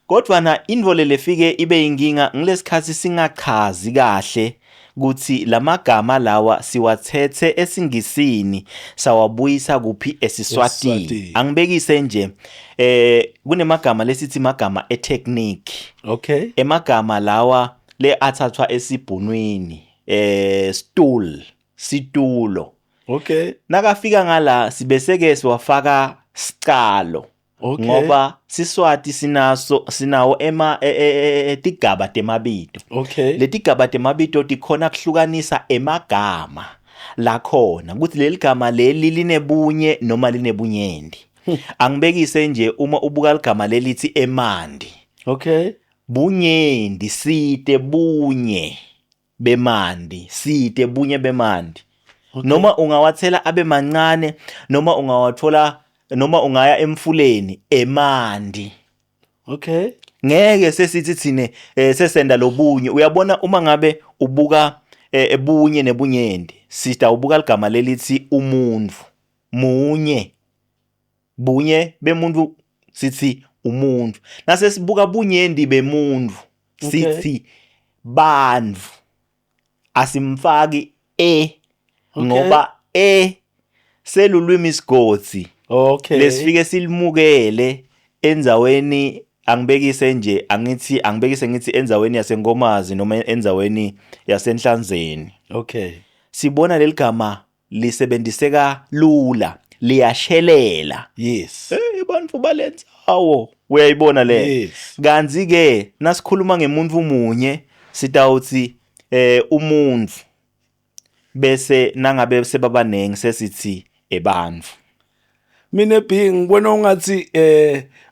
Kodwa na indvo lefike ibe inkinga ngilesikhathi singachazi kahle ukuthi lamagama lawa siwathethe esingisini sawabuyisa kuphi eSiswatini. Angibekise nje kunemagama lesithi magama etechnique. Okay. Emagama lawa le athathwa esibhunwini stool situlo. Okay. Nakafika ngala sibeseke siwafaka scalo. Okay. Ngoba Siswati sinawo tigaba temabito. Okay. Letigaba temabito tikhona kuhlukanisa emagama lakhona ukuthi leli gama leli linebunye noma linebunyendi. Angibekise nje uma ubuka ligama lelithi emandi. Okay. Bunyendi site bunye bemandi site bunye bemandi. Okay. Noma ungawathela abe mancane noma ungawathola noma ungaya emfuleni emandi. Okay. Ngeke sesithi thine sesenda lobunye uyabona uma ngabe ubuka ebunye nebunyendi sita ubuka ligama lelithi umuntu munye bunye bemuntu sithi umuntu nase sibuka bunyendi bemuntu sithi bandvu asimfaki ngoba selulwimi isigodi. Okay. Lesifike silimukele enzaweni angibekise nje angibekise ngithi enzaweni yasenkomazi noma enzaweni yasenhlanzeni. Okay. Sibona leli gama lisebenziseka lula liyashelela. Yes. Abantu balenzawo uyayibona le. Yes. Kanzi ke nasikhuluma ngemuntu munye sitawuthi umuntu bese nangabe sebabanenge sesithi ebantu. Mina ngibona ungathi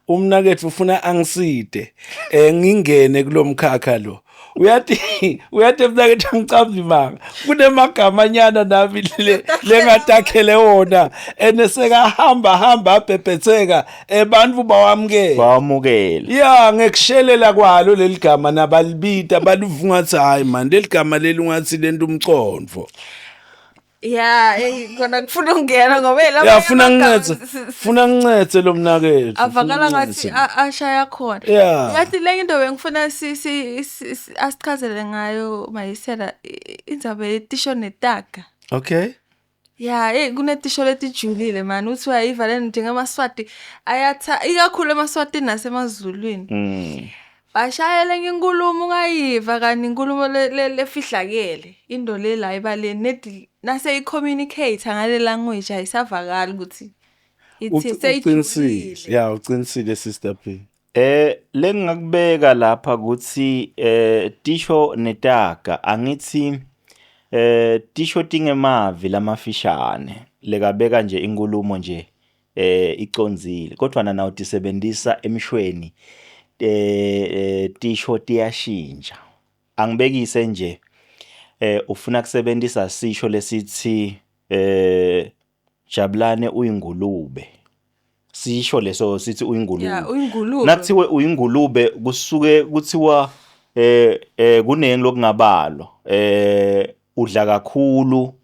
umnakethu ufuna angiside ngingene kulomkhakha lo. Uyathi umnakethu angicabuli manga. Kunemagama anyana nami lengatakhele wona eneseka hamba abhebhetheka abantu bawamukela. Yeah, ngekushelela kwalo leli gama nabalibita balivungathi hayi man leli gama leli ungathi lento umcondvo. Yeah, kona kufuna ungena ngoba lapha funa ngincede lo mnakethu. Avakala ngathi ashaya khona. Yathi le into bengifuna asichazele ngayo mayisela indzabe etisho netaka. Okay. Yeah, kunetisho letijulile man uthi uyayiva njengamaswati ayatha ikakhulu emaswatini nasemazulwini. Bashayele nginkulumo ungayiva kanti inkulumo lefihlakele into le la ibaleni nedi nase i-communicate ngale language ayisavakali ukuthi ithi uqinisile. Yeah, uqinisile sister P. Lengakubeka lapha ukuthi tisho netaka angithi tisho tingemavi lamafishane lekabeka nje inkulumo nje iconzile kodwa nawo tisebenzisa emshweni tisho tiyashintsha. Angibekise nje ufuna kusebenzisa sisho lesithi Jabulane uyingulube. Sisho leso sithi uyingulube. Yeah, uyingulube. Nakuthiwe uyingulube kusuke kuthiwa kunengi lokungabalo udla kakhulu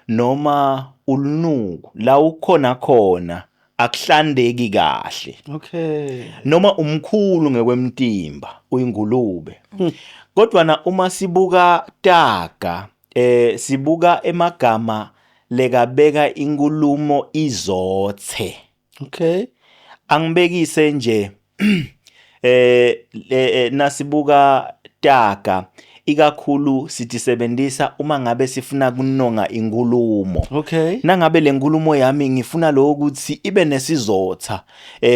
noma ulunuku la ukhona khona akuhlandeki kahle Okay. noma umkhulu ngekwemtimba uyingulube kodwa na uma sibuka taga sibuka emagama lekabeka inkulumo izothe Okay. angibekise nje nasibuka taga ikakhulu sithi sebenzisa uma ngabe sifuna kunonga inkulumo Okay. nangabe lenkulumo yami ngifuna lo ukuthi ibe nesizotha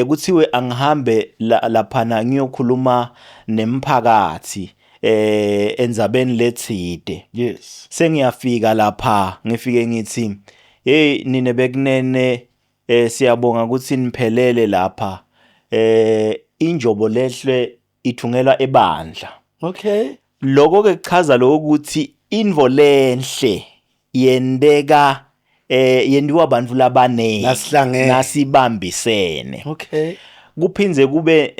kuthiwe angihambe laphana ngiyokhuluma nemphakathi endzabeni lethide Yes. sengiyafika lapha ngifike ngithi hey nine bekunene siyabonga ukuthi niphelele lapha injobo lehle ithungelwa ebandla Okay. lokho ke kuchaza lokho ukuthi invo lenhle yendeka yendiwa abantu labanengi Nasihlangene. nasibambisene Okay. kuphinze kube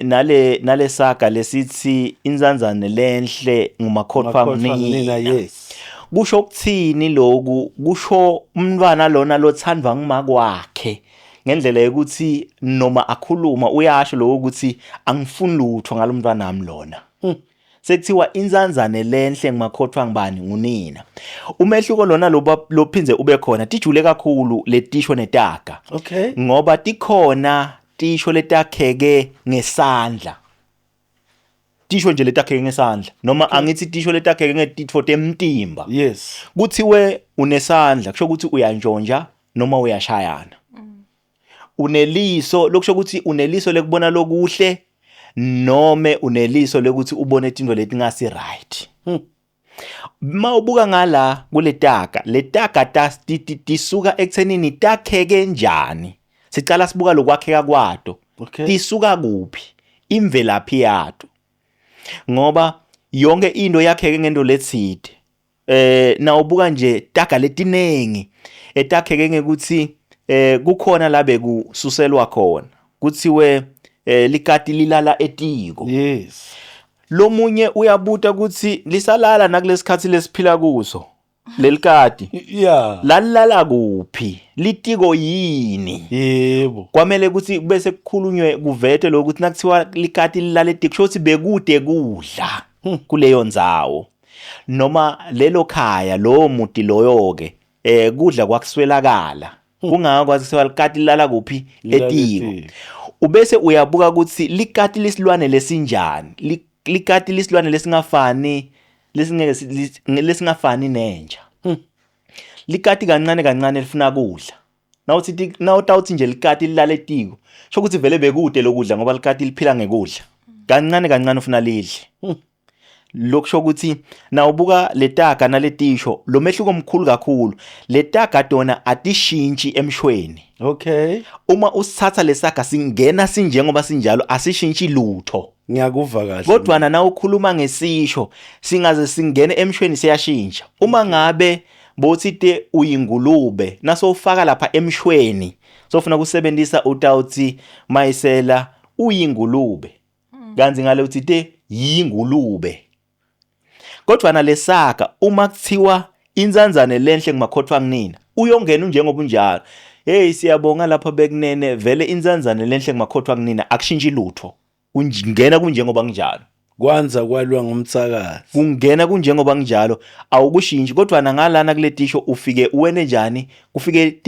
nale saga lesithi inzanzane lenhle ngumakhotha Nina, yes. kusho ukuthini lokhu kusho umntwana lona lothandwa ngumakwakhe ngendlela yokuthi noma akhuluma uyasho lokho ukuthi angifuni lutho ngalomntwana nami lona sekuthiwa inzanzane lenhle ngumakhotha ngibani ngunina umehluko lona lophinze ube khona tijule kakhulu letisho netaga Okay. ngoba tikhona tisho letakheke ngesandla tisho nje letakheke ngesandla noma angithi tisho letakheke ngetitfo temtimba Yes. kuthiwe unesandla kusho ukuthi uyantshontsha noma uyashayana uneliso lokusho ukuthi uneliso lekubona lokuhle nome uneliso lokuthi ubone into letingasi right mawubuka ngala kuletaga letaga tisuka ekuthenini takheke njani sicala sibuka lokwakheka kwato Okay. tisuka kuphi imvelaphi yato ngoba yonke into yakheke ngento letside nawubuka nje taga letinengi etakheke ngekuthi kukhona la bekususelwa khona kuthiwe likati lilala etiko Yes. lomunye uyabuta ukuthi lisalala nakulesikhathi lesiphila kuso lelikati Yeah. lalala kuphi litiko yini Yebo. kwamele ukuthi bese kukhulunywe kuvete lokuthi nakuthiwa likati lilala etiko kusho ukuthi bekude kudla kuleyo ndzawo noma lelo khaya lo muti loyo ke kudla kwakuswelakala kungakwazi kuthiwa likati lilala kuphi etiko ubese uyabuka ukuthi likati lesilwane lesinjani likati lesilwane lesingafani lesingafani nenja likati kancane kancane lifuna kudla nawutawuthi nje likati lilala etiko sho ukuthi vele bekude lokudla ngoba likati liphila ngekudla kancane kancane ufuna lidle lokusho ukuthi nawubuka letaga naletisho lo mehluko omkhulu kakhulu letaga tona atishintshi emshweni Okay. uma usithatha lesaga singena sinjengoba sinjalo asishintshi lutho Ngiyakuva kahle. kodwa na ukhuluma ngesisho singaze singene emshweni siyashintsha uma ngabe bothite uyingulube naso ufaka lapha emshweni sofuna kusebenzisa utawuthi mayisela uyingulube kanzi ngale uthite yingulube kodwa na lesaga uma kuthiwa inzanzane lenhle ngumakhotha nginina uyongena njengoba unjalo hey siyabonga lapha bekunene vele inzanzane lenhle ngumakhotha nginina akushintshi lutho ungena kunjengoba kunjalo Kwanza kwalwa ngumthakazi. kungena kunjengoba kunjalo awukushintshi kodwa nangalana kuletisho ufike uwene njani kufike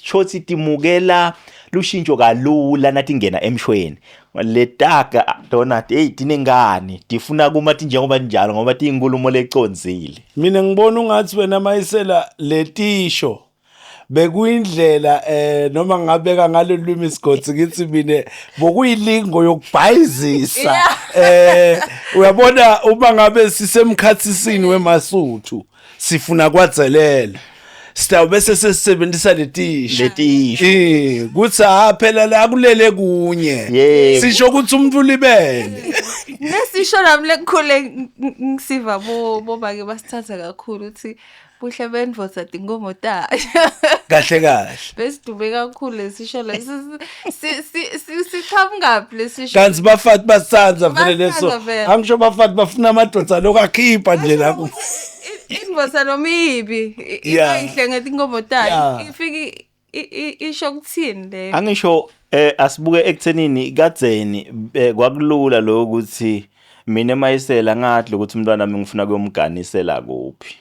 shothi timukela lushintsho kalula nathi ngena emshweni letaga donut hey tinengani tifuna kuma tinjengoba njalo ngoba tiyinkulumo leconzile Mina ngibona ungathi wena mayisela letisho bekuyindlela noma ngabeka ngalolwimi isigodi ngithi mina bokuyilingo yokubhayizisa uyabona uma ngabe sisemkhathisini weMasuthu sifuna kwadzelela sitawubese sesisebenzisa letisho kuthi phela la kulele kunye sisho ukuthi umuntu ulibele lesisho nami lekukhule ngisiva boba ke basithatha kakhulu uthi buhle bendvodza tinkomo tayo. kahle kahle. Besidume kakhulu lesisho leso. Siqhamuka lesisho. Kanti bafati basandza vele leso. Basandza vele. Angisho bafati bafuna amadoda lokakhipha nje lapho. Indvodza noma ibi Yeah. ihle ngetinkomo tayo. Yeah. Ifiki isho kuthini le? Angisho asibuke ekuthenini kadzeni kwakulula lo ukuthi mina emayisela ngathi ukuthi umntwana wami ngifuna kuyomganisela kuphi.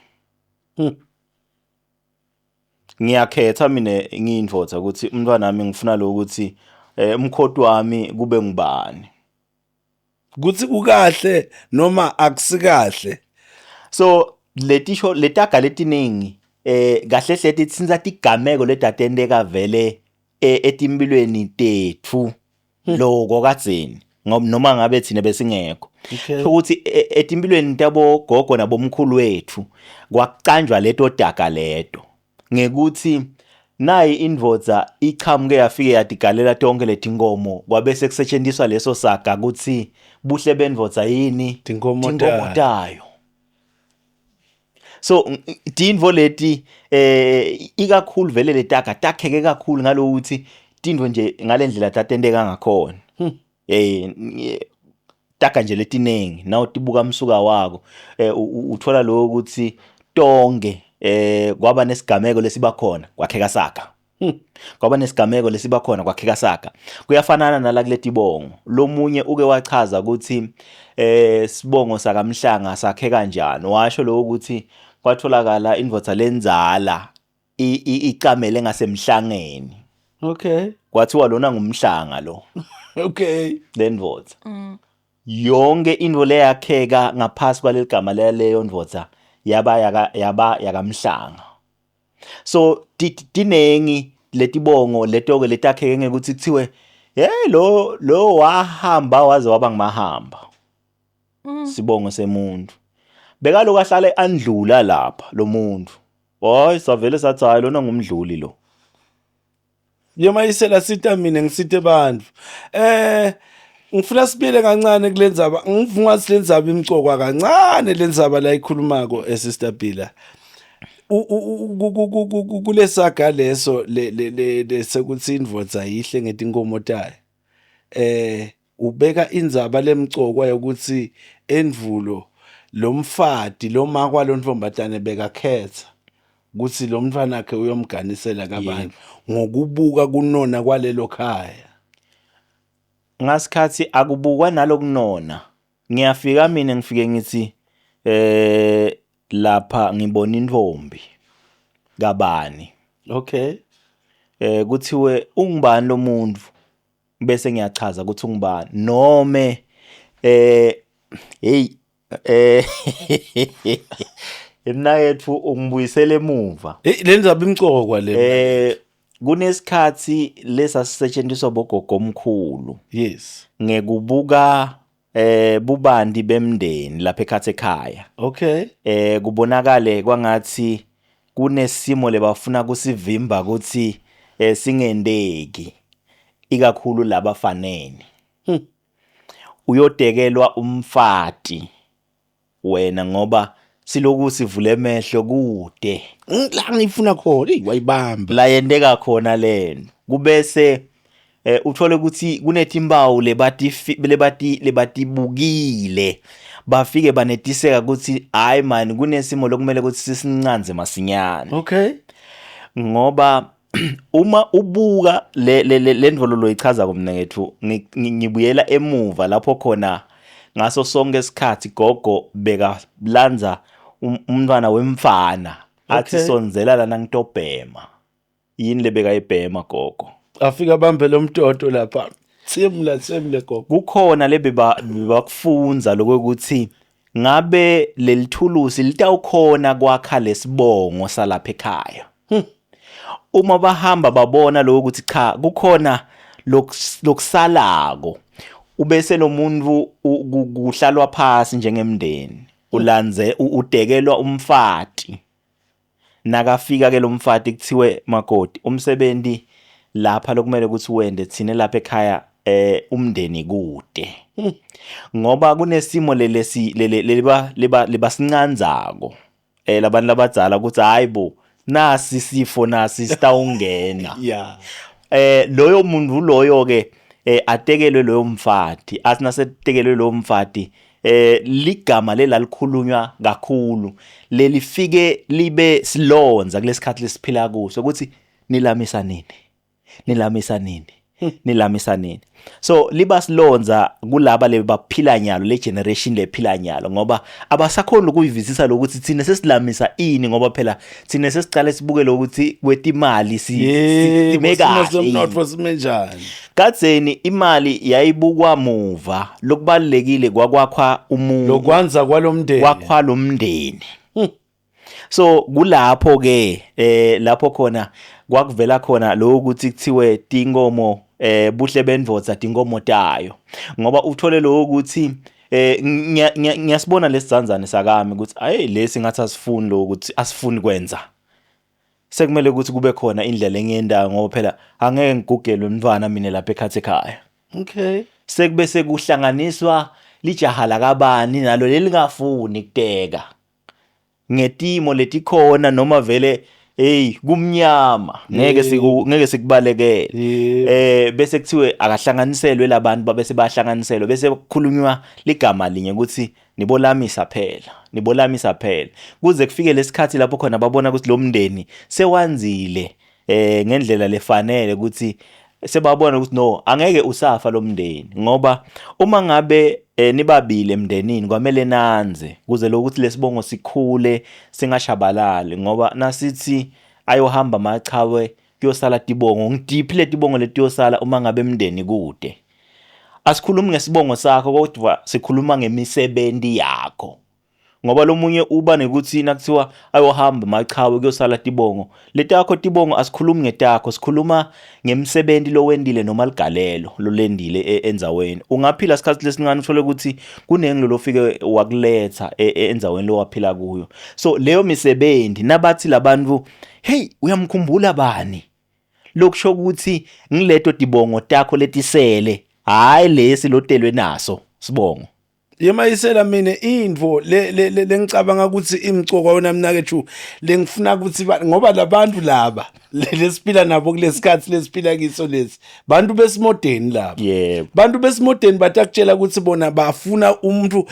Ngiyakhetha mina ngiyindvodza ukuthi umntwana wami ngifuna lo ukuthi umkhoti wami kube ngubani. Kuthi kukahle noma akusikahle. So letaga letiningi kahle hle titsinza tigameko ledatendeka vele etimbilweni tethu lokho kadzeni noma ngabe thina besingekho. Okay. Ukuthi etimbilweni tabo gogo nabomkhulu wethu kwakucanjwa leto daga leto ngekuthi nayi indvodza ichamuke yafike yadigalela tonke letinkomo kwabe sekusetshenziswa leso saga ukuthi buhle bendvodza yini Tinkomo tayo. So tindvo leti ikakhulu vele letaga takheke kakhulu ngalokuthi tindvo nje ngalendlela tatendeka ngakhona. Taga nje letinengi nawo tibuka umsuka wako uthola lo ukuthi tonke kwaba nesigameko lesiba khona kwakheka saga. Kwaba nesigameko lesiba khona kwakheka saga. Kuyafanana nala kuletibongo lomunye uke wachaza ukuthi sibongo sakamhlanga sakhe kanjani washo lo ukuthi kwatholakala indvodza lenzala icamele ngasemhlangeni. Okay. Kwathiwa lona ngumhlanga lo. Okay. Lendvodza yonke into leyakheka ngaphasi kwaleligama leyo ndvodza yaba yakamhlanga. So tinengi letibongo letoke letakheke ngekuthi kuthiwe lo wahamba waze waba ngimahamba. Sibongo semuntu beka lo kahlale andlula lapha lo muntu. Hayi savele sathi hayi lona ngumdluli lo. Yemayisela sita mina ngisite bandvu. Ngifuna sibile kancane kulendzaba. Ngivunga silendzaba imcokwa kancane lendzaba la ikhulumako Sister Bila. Kulesaga leso le sekuthi indvodza yihle ngetinkomo tayo. Ubeka indzaba lemcokwa yokuthi endvulo lo mfati lo makwa lo ntfombatane bekakhetha ukuthi lo mntwana wakhe uyomganisela kabantu ngokubuka kunona kwalelo khaya. Ngasikhathi akubukwa nalokunona ngiyafika mina ngifike ngithi lapha ngibona intombi kabani. Okay. Kuthiwe ungubani lo muntu bese ngiyachaza ukuthi ungubani nome emnakethu ungibuyisele emuva. Lendzaba imcokwa le. Kunesikhathi lesasisetshenziswa bogogo omkhulu. Yes. Ngekubuka bubandi bemndeni lapha ekhaya. Okay. Kubonakale kwangathi kunesimo lebafuna kusivimba ukuthi singendeki ikakhulu labafaneni. Uyodekelwa umfati wena ngoba siloku sivule emehlo kude La ngifuna khona wayibamba. la yendeka khona lento kubese uthole ukuthi kunetimbawu lebatibukile bafike banetiseka ukuthi hayi man kunesimo lokumele ukuthi sisincanze masinyane. Okay. Ngoba uma ubuka le ndvololo ichaza kumnethu ngibuyela emuva lapho khona ngaso sonke isikhathi gogo beka lanza umntwana wemfana athi sonzela lana ngitobhema yini lebeka ibhema gogo Afika bambe lo mtoto lapha. Semle gogo. Kukhona bebakufunza lokuthi ngabe lelithulusi litawukhona kwakha lesibongo salapha ekhaya. Uma bahamba babona lokho ukuthi cha kukhona lokusalako ubese lo muntu kuhlalwa phansi njengemndeni ulanze udekelwa umfati nakafika ke lo mfati kuthiwe makoti umsebenzi lapha lokumele ukuthi wende thina lapha ekhaya umndeni kude ngoba kunesimo leba sincanzako labantu labadzala ukuthi hayibo nasi sifo nasi sitawungena. Yeah. Loyo muntu loyo ke atekelwe loyo mfati asina setekelwe loyo mfati ligama lelikhulunywa kakhulu lelifike libe silonza kulesikhathi lesiphila kuso ukuthi nilamisa nini. So liba silonza kulaba lebaphila nyalo le generation lephila nyalo ngoba abasakhona ukuyivisisa lokuthi thina sesilamisa ini ngoba phela thina sesicala sibuke lokuthi kwetimali simeka somnotho simenjani. Katseni imali yayibukwa muva lokubalekile kwakwakha umuntu lokwanza kwalomndeni. So kulapho ke lapho khona kwakuvela khona lo ukuthi kuthiwe tinkomo buhle bendvodza tinkomo tayo ngoba uthole lo ukuthi ngiyasibona lesizanzane sakami ukuthi hey lesi ngathi asifuni lo ukuthi asifuni kwenza sekumele ukuthi kube khona indlela engiyendayo ngoba phela angeke ngigugelwe umntwana mina lapha ekhaya. Okay. Sekube sekuhlanganiswa lijaha lakabani nalo lelingafuni kuteka ngetimo letikhona noma vele kumnyama ngeke sikubalekele bese kuthiwe akahlanganiselwe labantu babese bahlanganiselwe bese kukhulunywa ligama linye ukuthi nibolamisa phela kuze kufike lesikhathi lapho khona babona ukuthi lo mndeni sewanzile ngendlela lefanele ukuthi sebabona ukuthi no angeke usafa lo mndeni ngoba uma ngabe nibabile emndenini kwamele nanze kuze lokuthi lesibongo sikhule singashabalali ngoba nasithi ayohamba machawe kuyosala tibongo ngidiphile tibongo letiyosala uma ngabe emndeni kude asikhulumi ngesibongo sakho kodwa sikhuluma ngemisebenzi yakho ngoba lomunye uba nekuthi nakuthiwa ayohamba machawe kuyosala tibongo letakho tibongo asikhulumi ngetakho sikhuluma ngemsebenzi lo wendile noma ligalelo lo lendile enzaweni ungaphila isikhathi lesincane uthole ukuthi kunengilo lofike wakuletha enzaweni lo waphila kuyo so leyo misebenzi nabathi labantu hey uyamkhumbula bani lokusho ukuthi ngileto tibongo takho letisele hayi lesi lotelwe naso sibongo yemayisela mina indvo lengicabanga ukuthi imicoko wona mnakethu lengifuna ukuthi ngoba labantu laba lesiphila nabo kulesikhathi lesiphila kiso lesi bantu besimodeni laba bantu besimodeni batakutshela ukuthi bona bafuna umuntu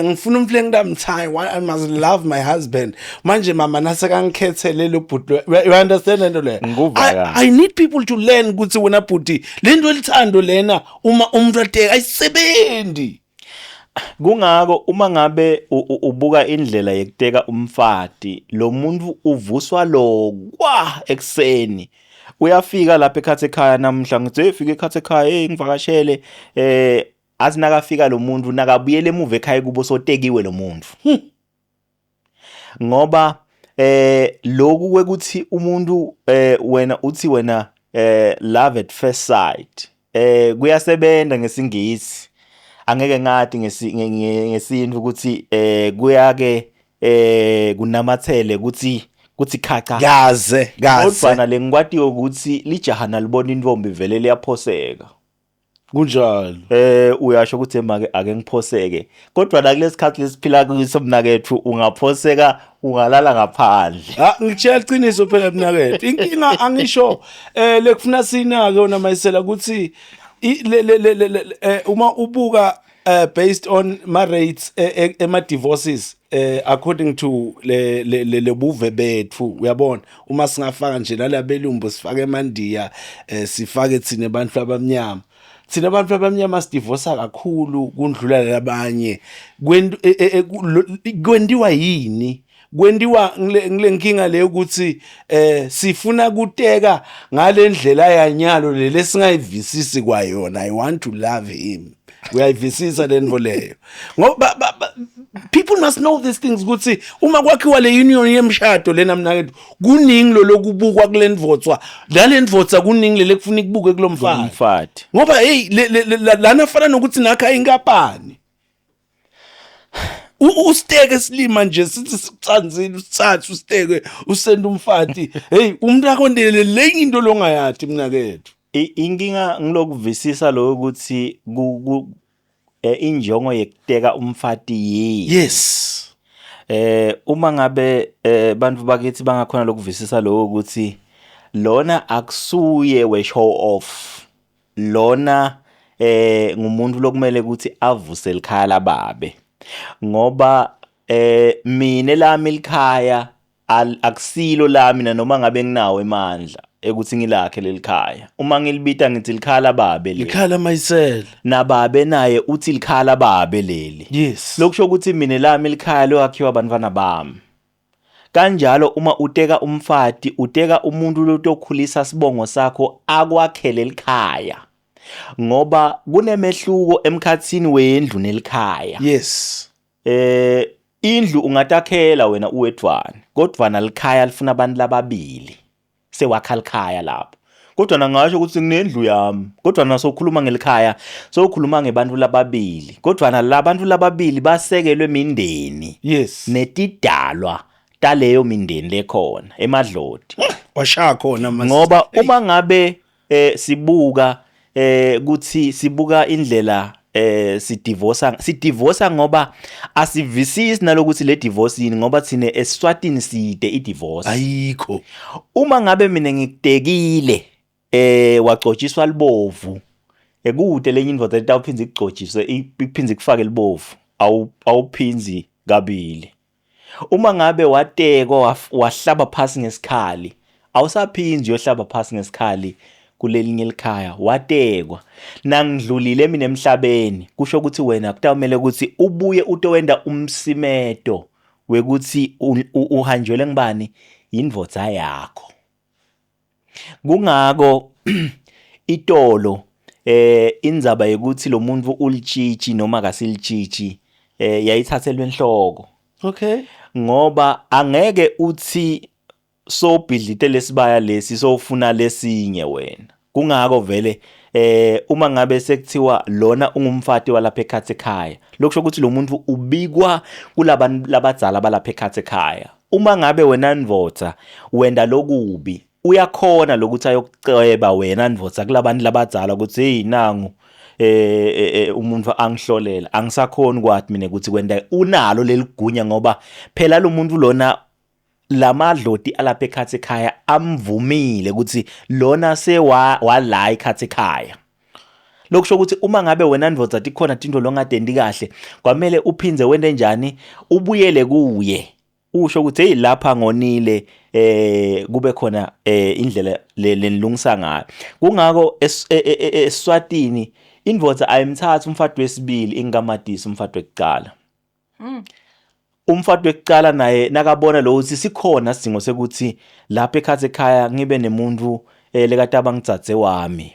ngifuna umfle ngidamthayi I must love my husband manje mama nasekangikhethele lo bhuti you understand lento le I need people to learn ukuthi wena bhuti lento elithando lena uma umuntu ateka ayisebenzi. Kungako uma ngabe ubuka indlela yekuteka umfati lo muntu uvuswa lokwa ekseni uyafika lapha ekhaya namhla ngithi efika ekhaya ngivakashele azinakafika lo muntu nakabuyele emuva ekhaya kubo sotekiwe lo muntu ngoba lokhu kwekuthi umuntu wena uthi wena love at first sight kuyasebenza ngesingisi angeke ngathi ngesintu ukuthi kuyake kunamathele kuthi khacha gaze kodwa le ngikwatiwe ukuthi lijahana libona intombi vele liyaphoseka kunjalo uyasho ukuthi emake ake ngiphoseke kodwa la kulesikhathi lesiphila kuso mnakethu ungaphoseka ungalala ngaphandle ngitshela iqiniso phela mnakethu inkinga angisho lekufuna sinake wona mayisela ukuthi uma ubuka based on ma rates ema divorces according to le buve bethu uyabona uma singafaka nje nalabelumbu sifake emandiya sifake thina abantu abamnyama thina abantu abamnyama sidivorce kakhulu kundlula labanye kwendiwa yini kwendiwa ngile nkinga le ukuthi sifuna kuteka ngalendlela yanyalo lesingayivisisi kwayona I want to love him uyayivisisa lento leyo ngoba people must know these things ukuthi uma kwakhiwa le union yemshado lena mnakethu kuningi lo lokubukwa kulendvotswa lalendvotsa kuningi lekufuna kubuke kulomfati ngoba hey lana fana nokuthi nakha inkapani usteke silima nje sithi sitsanzile usithatha usteke usenda umfati hey umuntu akondele lenye into longayathi mnakethu inkinga ngilokuvisisa lo ukuthi injongo yekuteka umfati yes Uma ngabe bantu bakithi bangakhona lokuvisisa lokho ukuthi lona akusuye we show off, lona ngumuntu lokumele ukuthi avuse likhaya lababe, ngoba mina lami likhaya akusilo lami noma ngabe nginawo emandla ekuthi ngilakhe lelikhaya. Uma ngilibita ngithi likhaya lababe leli, Likhaya laMayisela. nababe naye uthi likhaya lababe leli. Yes. Lokusho ukuthi mina lami likhaya loyakhiwa abantwana bami. Kanjalo uma uteka umfati, uteka umuntu lotokhulisa sibongo sakho akwakhele likhaya. Ngoba kunemehluko emkhathini wendlu nelikhaya. Yes. Indlu ungatakhela wena uwedwana, kodwa nalikhaya lifuna abantu lababili. Sewakha likhaya lapho. Kodwa ngisho ukuthi nginendlu yami, kodwa nasokhuluma ngelikhaya, sokhuluma ngebantu lababili. Kodwa nalabantu lababili basekelwe imindeni. Yes. Netidalwa taleyo mindeni lekhona emadlodi. Washaya khona Ngoba uma ngabe sibuka kuthi sibuka indlela sidivorce ngoba asivisisi nalokuthi le divorce yini, ngoba thina eSwatini side idivorce ayikho. Uma ngabe mina ngikutekile wagcotshiswa libovu, ekude lenye indvodza etawuphinza ikugcotshiswe iphinze ikufake libovu, awuphinzi kabili. Uma ngabe watekwa wahlaba phasi ngesikhali, awusaphinzi yohlaba phasi ngesikhali kulelinye likhaya, watekwa. Nangidlulile mina emhlabeni, kusho ukuthi wena kutawumele ukuthi ubuye utowenda umsimeto wekuthi uhanjelwe ngibani indvodza yakho. Kungako itolo indzaba yokuthi lo muntu ulitshitshi noma akasilitshitshi yayithathelwe enhloko. Okay. Ngoba angeke uthi sobhidlite lesibaya lesi sofuna lesinye wena. Kungako vele uma ngabe sekuthiwa lona ungumfati walapha ekhaya ekhaya, lokusho ukuthi lo muntu ubikwa kulabantu labadzala balapha ekhaya ekhaya. Uma ngabe wena ndvodza wenda lokubi, uyakhona lokuthi ayokuceba wena ndvodza kulabantu labadzala ukuthi hey nangu umuntu angihlolela, angisakhona kwathi mina ukuthi kwenda unalo leligunya, ngoba phela lo muntu lona lamadloti alapha ekhaya ekhaya amvumile ukuthi lona wala ekhaya ekhaya. Lokusho ukuthi uma ngabe wena ndvodza tikhona tinto longadendi kahle, kwamele uphinze wende njani, ubuyele kuye usho ukuthi hey lapha ngonile, kube khona indlela lenilungisa ngayo. Kungako eSwatini indvodza ayimthatha umfati wesibili ingamadisi umfati wekuqala. Umfati wekuqala naye nakabona lo ukuthi sikhona sidingo sekuthi lapha ekhaya ekhaya ngibe nemuntu lekade abangitsatse wami,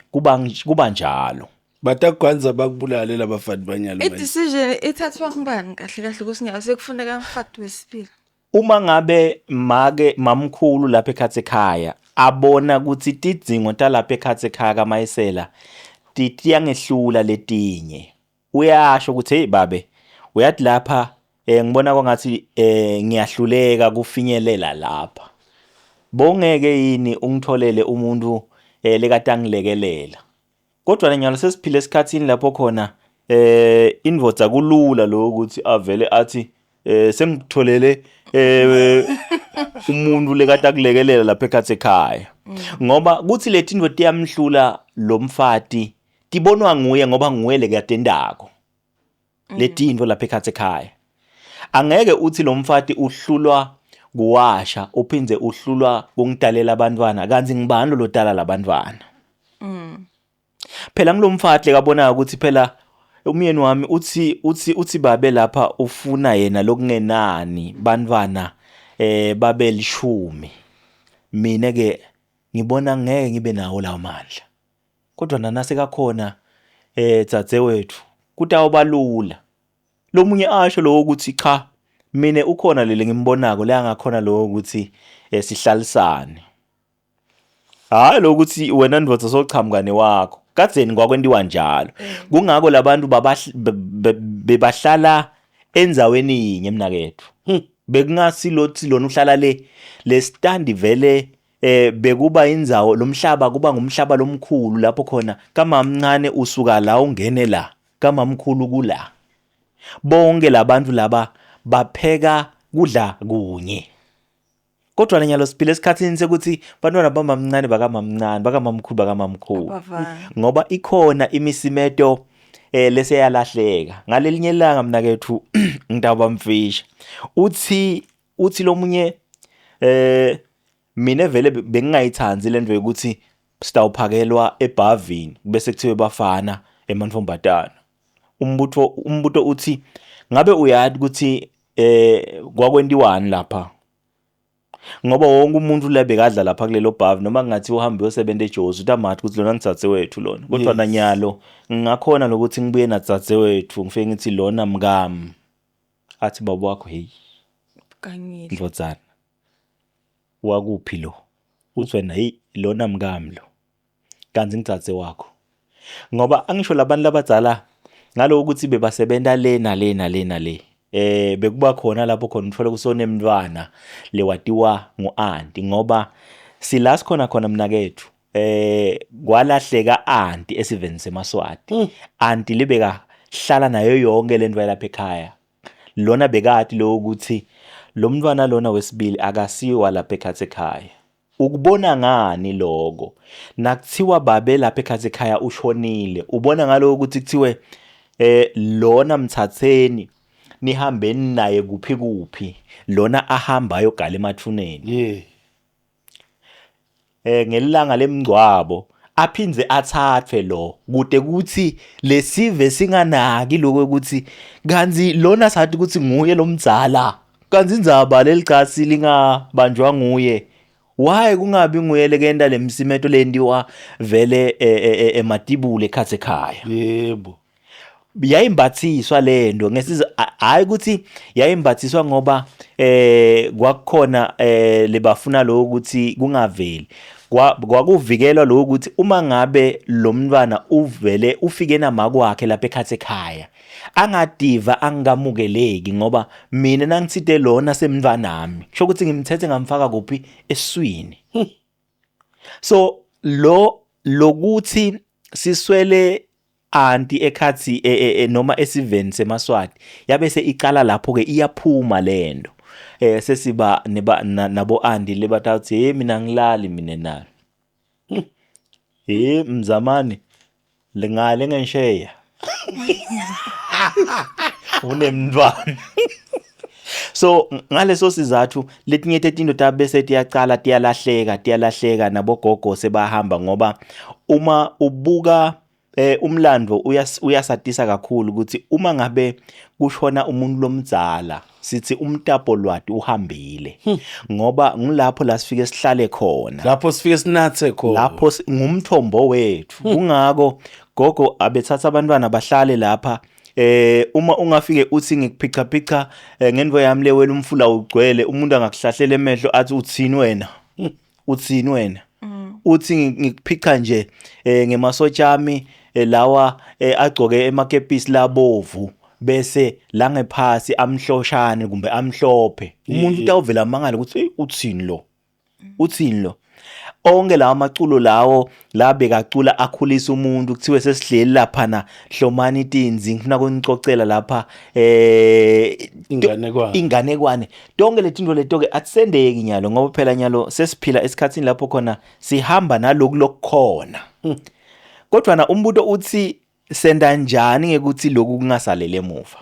kuba njalo. Batakwanza bakubulale labafati banyalo. I-decision ithathwa ngubani kahle kahle kusingayo sekufuneka umfati wesibili? Uma ngabe mamkhulu lapha ekhaya ekhaya abona ukuthi tidzingo talapha ekhaya ekhaya kaMayisela tiyangehlula letinye, uyasho ukuthi hey babe, uyathi lapha ngibona kwangathi ngiyahluleka kufinyelela lapha. Bongeke yini ungitholele umuntu lekade angilekelela. Kodwa nyalo sesiphile esikhatsini lapho khona indvodza kulula lo ukuthi avele athi sengitholele umuntu lekade akulekelela lapha ekhaya ekhaya. Ngoba kuthi lethi indvodza iyamhlula lo mfati tibonwa nguye ngoba nguye lekade endako letindvo lapha ekhaya ekhaya. Angeke uthi lo mfati uhlulwa kuwasha uphinze uhlulwa kungidalela abantwana, kanti ngibani lo dala labantwana. Phela ngilomfati lekabona ukuthi phela umyeni wami uthi babe lapha ufuna yena lokungenani bantwana babe 10. Mina ke ngibona ngeke ngibe nawo lawo mandla. Kodwa nanase kakhona dzadzewethu kutawubalula. Lo munye asho lo ukuthi cha mina ukhona lele ngimbonako la ngakhona lo ukuthi sihlalisane. Hayi lo ukuthi wena ndvodza sochamuka wakho. Kadzeni kwakwendiwa njalo. Kungako labantu bebahlala enzaweni yinye emnakethu. Bekungasi lothi lona uhlala le stand vele bekuba indzawo lomhlaba kuba ngumhlaba lomkhulu lapho khona kamamncane usuka la ungene la kamamkhulu kula. Bonke labantu laba bapheka kudla kunye. Kodwa nyalo siphila esikhathini sekuthi bantwana bamamncane bakamamncane bakamamkhulu bakamamkhulu. Abavani. Ngoba ikhona imisimeto leseyalahleka. Ngalelinye ilanga mina kethu ngidaba mfisha. Uthi lo munye mina vele bengingayithanzi lento ukuthi sitawuphakelwa ebhavini bese kuthiwe bafana eMantfombatana. Umbuto uthi ngabe uyazi ukuthi kwakwentiwani lapha. Ngoba wonke umuntu la bekadla lapha kulelo bhavi noma ngathi uhambe uyosebenza eJozi utamathi ukuthi lona ngitsatse wethu lona. Kodwa nanyalo ngingakhona lokuthi ngibuye natsatse wethu ngifike ngithi lona mkami. Athi baba wakho hey Kangile. Ndlodzana. Wakuphi lo? Uthi wena hey lona mkami lo. Kanzi ngitsatse wakho. Ngoba angisho labantu labadzala ngalo ukuthi bebasebenza le. Bekuba khona lapho khona uthola kusonemntwana lewatiwa nguanti ngoba sila sikhona mina kethu kwalahleka anti esiveni seMaswati. Anti libeka hlala nayo yonke lento lapha ekhaya. Lona bekati lo ukuthi lo mntwana lona wesibili akasiwa lapha ekhaya. Ukubona ngani lokho? Nakuthiwa babe lapha ekhaya ushonile. Ubona ngalo ukuthi kuthiwe lona mthatheni nihambeni naye kuphi lona ahamba ayogala emathuneni. Ngelanga lemngcwabo aphinze athathwe lo kude kuthi lesive singanaki lokho ukuthi kanzi lona sathi ukuthi nguye lomdzala kanzi indzaba lelicasi lingabanjwa nguye. Why kungabi nguye lekenda lemsimeto lendiwa vele eMatibule ekhaya. Yebo. Yayimbathiswa lento ngesiza hayi ukuthi yayimbathiswa ngoba kwakukhona lebafuna lo ukuthi kungaveli kwakuvikelwa lo ukuthi uma ngabe lo mntwana uvele ufike namakwakhe lapha ekhaya angativa angamukeleki ngoba mina nangithite lona semntwanami sho ukuthi ngimthethe ngamfaka kuphi eswini. So lokuthi siswele anti ekhathi noma esiveni seMaswati yabese icala lapho ke iyaphuma lento sesiba nabo andi lebathathi hey mina ngilali mina nalo hey mzamani lengale ngesheya unemntwana. So ngaleso sizathu letinye izinto tabese tiyacala tiyalahleka nabogogo sebahamba ngoba uma ubuka umlando uyasatisa kakhulu ukuthi uma ngabe kushona umuntu lomdzala sithi umtapo lwati uhambile ngoba ngilapho la sifike sihlale khona Lapho sifike sinathe khona. lapho ngumthombo wethu kungako gogo abethatha abantwana bahlale lapha uma ungafike uthi ngikuphica ngenvo yami lewela umfula ugcwele umuntu angakuhlahlela emehlo athi uthini wena uthi ngikuphica nje ngemasochami lawa agcoke emakepisi labovu bese la ngephasi amhloshane kumbe amhlophe umuntu utawuvela amangala ukuthi uthini lo onke lawa maculo lawo la bekacula akhulisa umuntu kuthiwe sesihleli lapha na Hlomani Tinzi ngifuna ukunicocela lapha inganekwane tonke letinto leto ke atsendeki nyalo ngoba phela nyalo sesiphila esikhatsini lapho khona sihamba naloku lokukhona. Kodwa na umbuto uthi senda njani ngekuthi lokhu kungasalele emuva.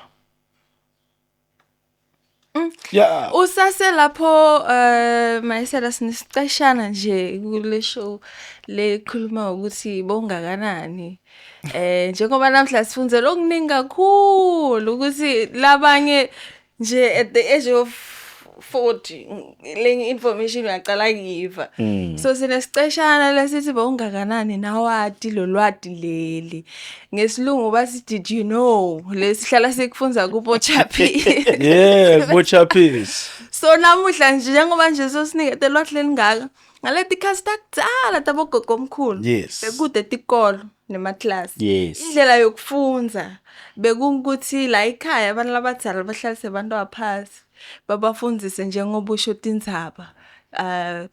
Yeah. Usase lapho mayisela sinisiceshana nje kule show lekhuluma ukuthi bongakanani njengoba namhla sifundzele okuningi kakhulu ukuthi labanye nje at the age of 40 le information uyaqala kiva. So sinesiceshana lesithi bongakanani nawati lo lwati leli ngesilungu bathi did you know lesihlala sikufunza kubo Chappie. Yeah, bochapis. So namuhla nje njengoba nje sosinikete lwati lengaka ngalethi khasi takutsala tabogogo omkhulu Yes. bekude tikolo nema-class. Yes. Indlela yokufunza bekungukuthi la ekhaya abantu labadzala bahlalise abantu aphasi babafundzise njengoba usho tindzaba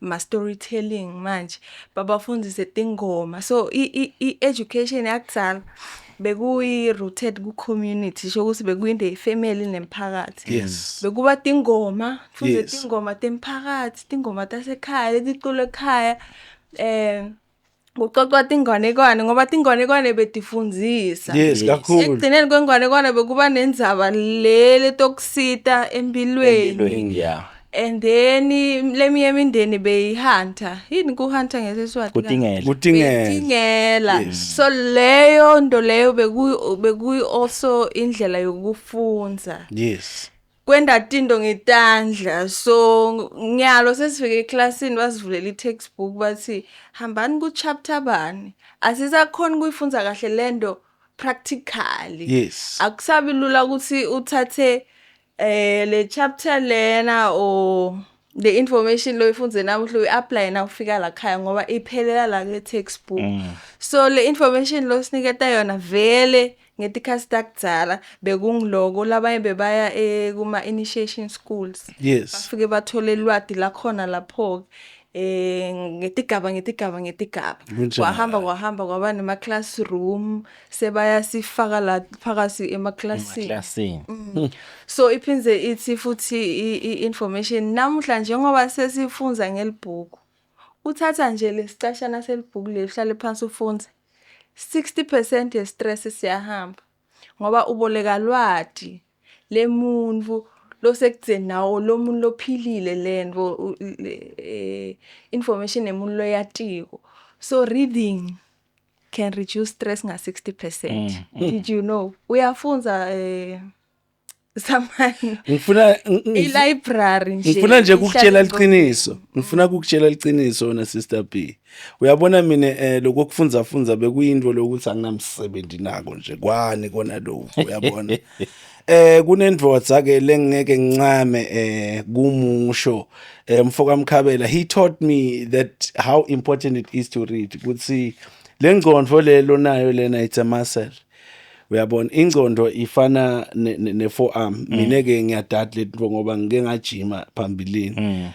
ma storytelling manje babafundise tingoma. So i education yakutsala bekuyi rooted ku community sho ukuthi bekuyinde family nemphakathi Yes. bekuba tingoma futhi Yes. tingoma temphakathi tingoma tasekhaya leticulo ekhaya kuxoxwa tinganekwane ngoba tinganekwane betifundzisa Yes, kakhulu. ekugcineni kwenganekwane bekuba nendzaba leli tokusita empilweni yeah. and then leminye imindeni beyihunta yini kuhunta ngesiswati Kutingela. Kutingela. Tingela. So leyo ndo leyo bekuyi also indlela yokufunza Yes. kwenda tindo ngetandla so ngiyalo sesifike eclassini basivulela i-textbook bathi hambani ku chapter bani asisakhona kuyifunza kahle lendo practically Yes. akusabi lula ukuthi uthathe le chapter lena or the information lo ifunze namuhla uyi-apply na ufika la khaya ngoba iphelela la ke textbook so le information lo siniketa yona vele ngetikhasi takudzala bekungiloko labanye bebaya kuma initiation schools Yes. bafike bathole lwati lakhona lapho ngetigaba Kunjani? kwahamba kwaba nema classroom sebaya sifaka la phakathi emaklasini Klasini. so iphinze ithi futhi i-information namuhla njengoba sesifunza ngelibhuku uthatha nje lesicashana selibhuku lehlale phansi ufunze 60% ye stress siyahamba ngoba uboleka lwati lemuntu losekudzeni nawo lo muntu lophilile lento information emuntu loyatiko so reading can reduce stress nga 60%. Did you know uyafunza samani Ngifuna i-library nje ngifuna nje ukukutshela ihlale iqiniso. Ngifuna ukukutshela iqiniso na Sister B. Uyabona mina lokufunza bekuyinto lokuthi anginamsebenzi nako nje kwani kona lokho uyabona. Kunendvodza ke lengeke ngincame kumusho mfoka Mkhabela. He taught me that how important it is to read. Kuthi lengqondo lelo nayo lena it's a muscle. Uyabona ingqondo ifana ne forearm mina ke ngiyadada letho ngoba ngike ngajima phambilini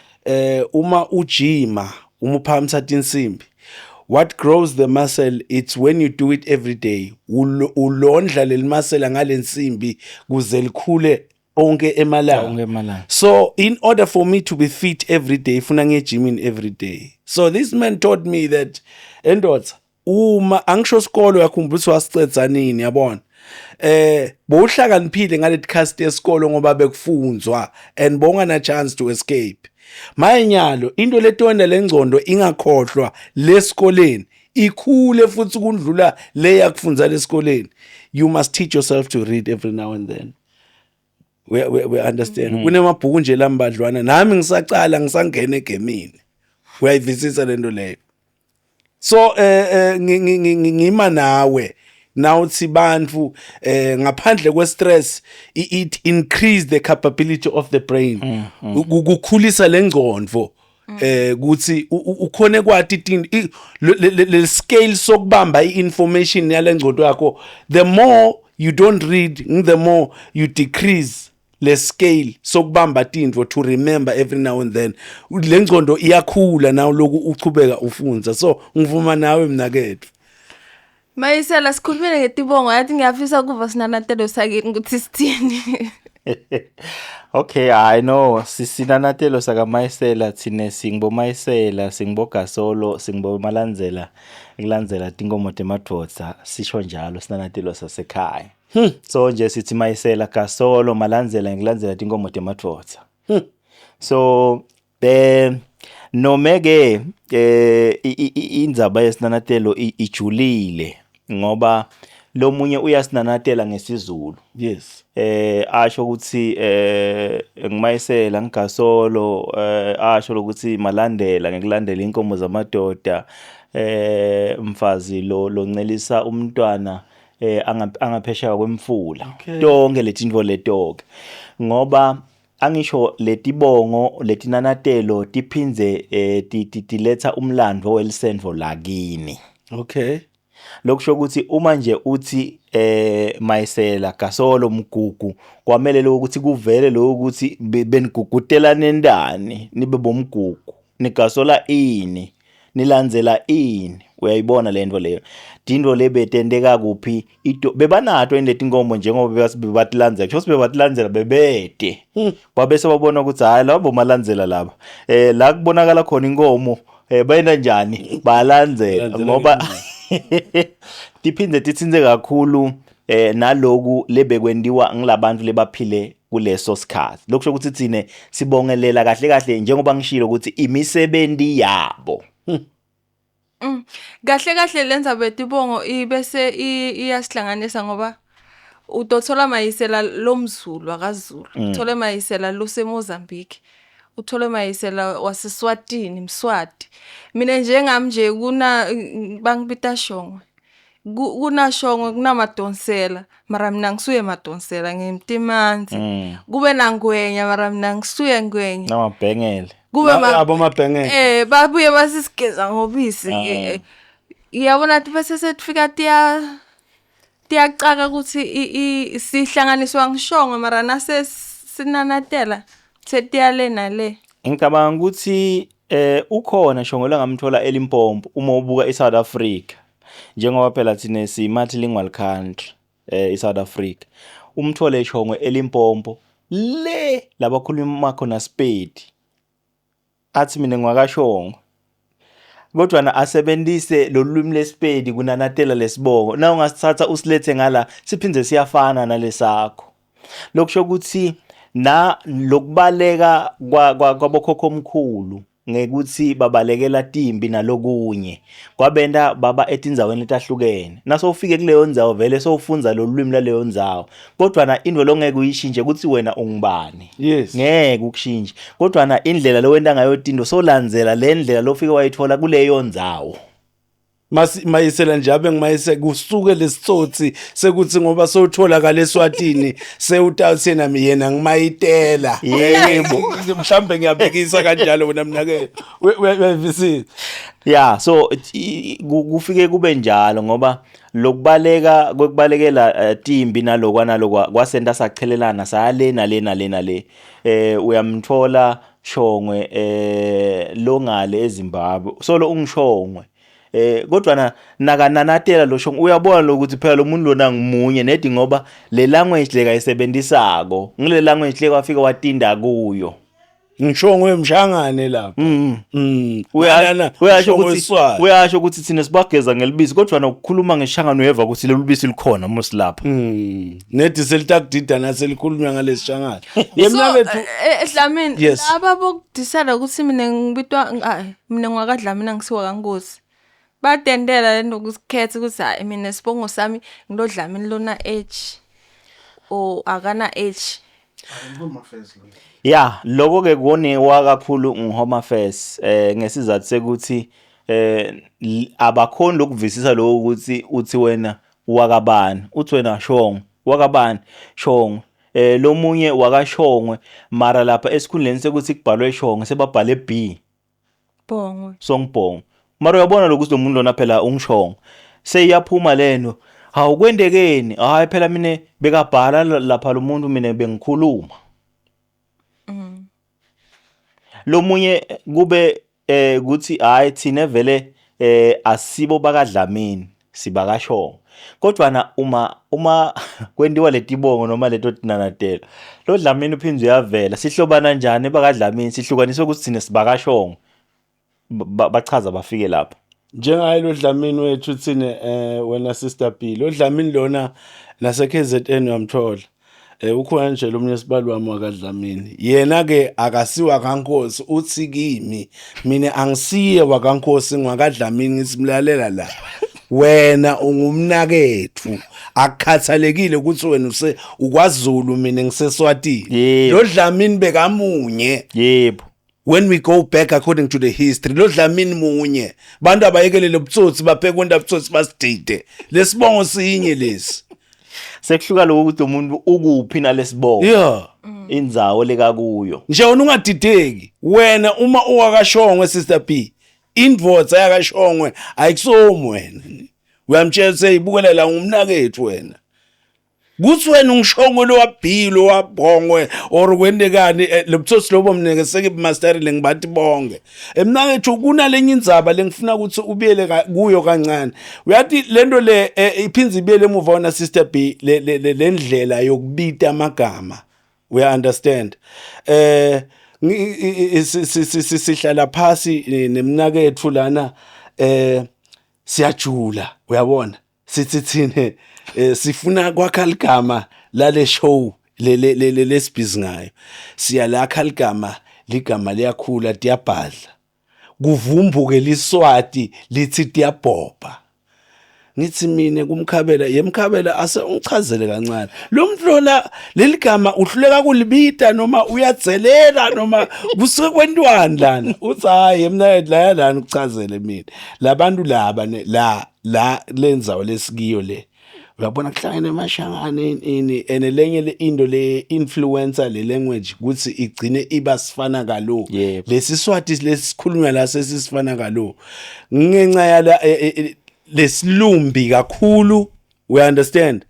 uma ujima uma uphamisa insimbi what grows the muscle it's when you do it every day ulondla le muscle ngalensimbi kuze likhule onke emalanga so in order for me to be fit every day ifuna ngejimini every day so this man taught me that endodza uma angisho sikolo yakhumbula wasicedza nini yabona bowuhlakaniphile ngalethi cast yesikolo ngoba bekufunzwa and bongana chance to escape mayenyalo into letona lengcondo ingakhohlwa lesikoleni ikhule futhi kundlula le yakufunza lesikoleni you must teach yourself to read every now and then we understand kunemabhuku nje lambadlwana nami ngisacala ngisangena egemini uyayivisisa lento leyo so ngima nawe nawuthi bantu ngaphandle kwe stress it increase the capability of the brain ukukhulisa lengqondo kuthi ukhone kwathi le scale sokubamba iinformation yalengqondo yakho the more you don't read the more you decrease le scale sokubamba tinto to remember every now and then lengqondo iyakhula nawo loku uchubeka ufunza so ngivuma nawe mnakethu Mayisela sikhulumile ngetibongo yathi ngiyafisa kuva sinanatelo sakini ukuthi sithini Okay, I know sisinanatelo saka Mayisela thine singbo Mayisela singbo Gasolo singbo Malandzela ekulandzela tingoma temadvodza sisho njalo sinanatelo sasekhaya so nje sithi Mayisela Gasolo Malandzela ngikulandzela tingoma temadvodza so nomeke indzaba yesinanatelo ijulile ngoba lomunye uyasinanatela ngesizulu yes asho ukuthi ngimayisela ngigasolo asho ukuthi malandela ngikulandela inkomo zamadoda mfazi lo ncelisa umntwana angaphesheka kwemfula tonke letindvo letoke ngoba angisho letibongo letinanatelo tiphinze tiletha umlandvo welisendvo lakini okay lokusho ukuthi uma nje uthi Mayisela Gasolo Mgugu kwamele ukuthi kuvele lo ukuthi benigugutela nendani nibe bomgugu nigasola ini nilandzela ini uyayibona lento leyo dinto lebetendeka kuphi bebanato ende tinkomo njengoba bebatilandzela kusho bebatilandzela bebede babese babona ukuthi hayi labo malandzela laba la kubonakala khona inkomo bayenda njani balandzela ngoba tiphinde titsinze kakhulu naloku lebekwendiwa ngilabantu lebaphile kuleso sikhathi lokusho ukuthi thine sibongelela kahle kahle njengoba ngishilo ukuthi imisebenzi yabo kahle lenza betibongo ibese iyasihlanganisa ngoba utothola mayisela lomzulu akaZulu uthole mayisela loseMozambique uthole mayisela waseSwatini Mswati mina njengami nje kuna bangibita Shongwe kuna Shongwe kunamadonsela mara mina ngisuye madonsela ngemtimanzi kube nangwenya mara mina ngisuye ngwenya namabhengele kube abomabhengele babuye basisigeza ngobisi iyabona ukuthi bese sefika tiyacaka ukuthi sihlanganiswa ngishongwe mara nase sinanatela setiyale nale ngicabanga ukuthi ukhona Shongwe ngamthola eLimpopo uma ubuka eSouth Africa njengoba phela thina si-multilingual country eSouth Africa umthole Shongwe eLimpopo le labakhuluma khona Sepedi athi mina ngwakashongwe kodwa na asebenzise lolwimi leSepedi kunanatela lesibongo na ungasithatha usilethe ngala siphindze siyafana nalesakho lokusho ukuthi na lokubaleka kwabokhokho omkhulu ngekuthi babalekela timbi nalokunye kwabenda baba etindzaweni letahlukene naso ufike kuleyo ndzawo vele sofunza lolwimi laleyo ndzawo kodwa na into longeke uyishintshe ukuthi wena ungubani yes ngeke ukushintshe kodwa na indlela lo wenda ngayo tinto solandzela le ndlela lofika wayithola kuleyo ndzawo mayisela nje abe ngimayise kusuke lesitsotsi sekuthi ngoba sowutholakala eSwatini sewutathena yena ngimayitela yebo mhlambe ngiyabhekisa kanjalo wena mnake wevisile yeah so kufike kube njalo ngoba lokubaleka kwekubalekela timbi nalokwa kwasenta sachelelana sayalena le uyamthola Shongwe longale eZimbabwe solo ungishongwe kodwa nakananatela lo Shongwe uyabona lokuthi phela lo muntu lona ngimunye nedi ngoba le language le kayisebenzisako ngile language le kwafika watinda kuyo ngishongwe emshangane lapha uyasho ukuthi thina sibageza ngelibisi kodwa nokukhuluma ngeshangano uyeva ukuthi lelo bisi likhona mos lapha nedi selitakudida naselikhulunywa ngalesishangane yemna bethu Dlamini laba bokudisela ukuthi mina ngibitwa mina ngwakadlamini ngisiwa kaNkosi batendela lento ukusikhetha ukuthi hayi mina sibongo sami ngilodlamini lona H o akana H yeah lokho ke kuonewa kakhulu ngihome affairs ngesizathu sekuthi abakhona lokuvisisa lokho ukuthi uthi wena wakabani uthi wena Shongwe wakabani Shongwe lo munye wakashongwe mara lapha esikhundleni sekuthi kubhalwe Shongwe sebabhale B Bongwe Songbongo mara uyabona lokuthi lo muntu lona phela ungishongwe seyaphuma leno awukwendekeni hayi phela mina bekabhala lapha lo muntu mina bengikhuluma lo munye kube ukuthi hayi thina vele asibo bakadlamini sibakashongwe kodwa na uma kwendiwa letibongo noma leto tinanatela lo Dlamini uphindze uyavela sihlobana kanjani bakadlamini sihlukaniswe ukuthi thina sibakashongwe bachaza bafike lapha njengaye lo Dlamini wethu thine wena sister B lo Dlamini lona nase KZN uyamthola ukhona nje lo municipal wami wakadlamini yena ke akasiwa kaNkosi uthi kimi mina angisiye wakaNkosi ngwakadlamini ngisimlalela la wena ungumnakethu akukhathalekile ukuthi wena ukwaZulu mina ngiseSwatini lo Dlamini bekamunye yebo when we go back according to the history lo Dlamini munye bantu abayekelele ubutsotsi bapheka kwenda ubutsotsi basidide lesibongo sinye lesi sekuhluka lokuthi umuntu ukuphi nalesibongo yeah indzawo leka kuyo nje ungadideki wena uma uwakashongwe sister B indvodza yakashongwe ayikusomwe wena uyamtshela seyibukelela ngumnakethu wena kuthi wena ungishongo lo wabhilo wabhongwe or kwendekani lobuthosi lobo mnike sekemasterile ngibathi bonke mina ngithi kunalenye indzaba lengifuna ukuthi ubiyele kuyo kancane uyathi lento le iphinza ibiyele emuva wona sister B le ndlela yokubita amagama we understand sihlala phasi nemnakethu lana siyajula uyabona sithi thine sifuna kwakha ligama lale show lesibhizi ngayo siyalakha ligama liyakhula tiyabhadla kuvumbuke liswati lithi tiyabhopha ngithi mina kumkhabela yemkhabela ase ungichazele kancane lo muntu lola leligama uhluleka kulibita noma uyadzelela noma kusuke kwentwani lana uthi hayi mina la ukuchazele mina labantu laba la lenzawo lesikiyo le uyabona kuhlangene emashangane ini enelenye le into le influencer le language ukuthi igcine iba sifana kalo lesiswati lesikhulunywa la sesifana kalo ngenxa yala lesilumbi kakhulu we understand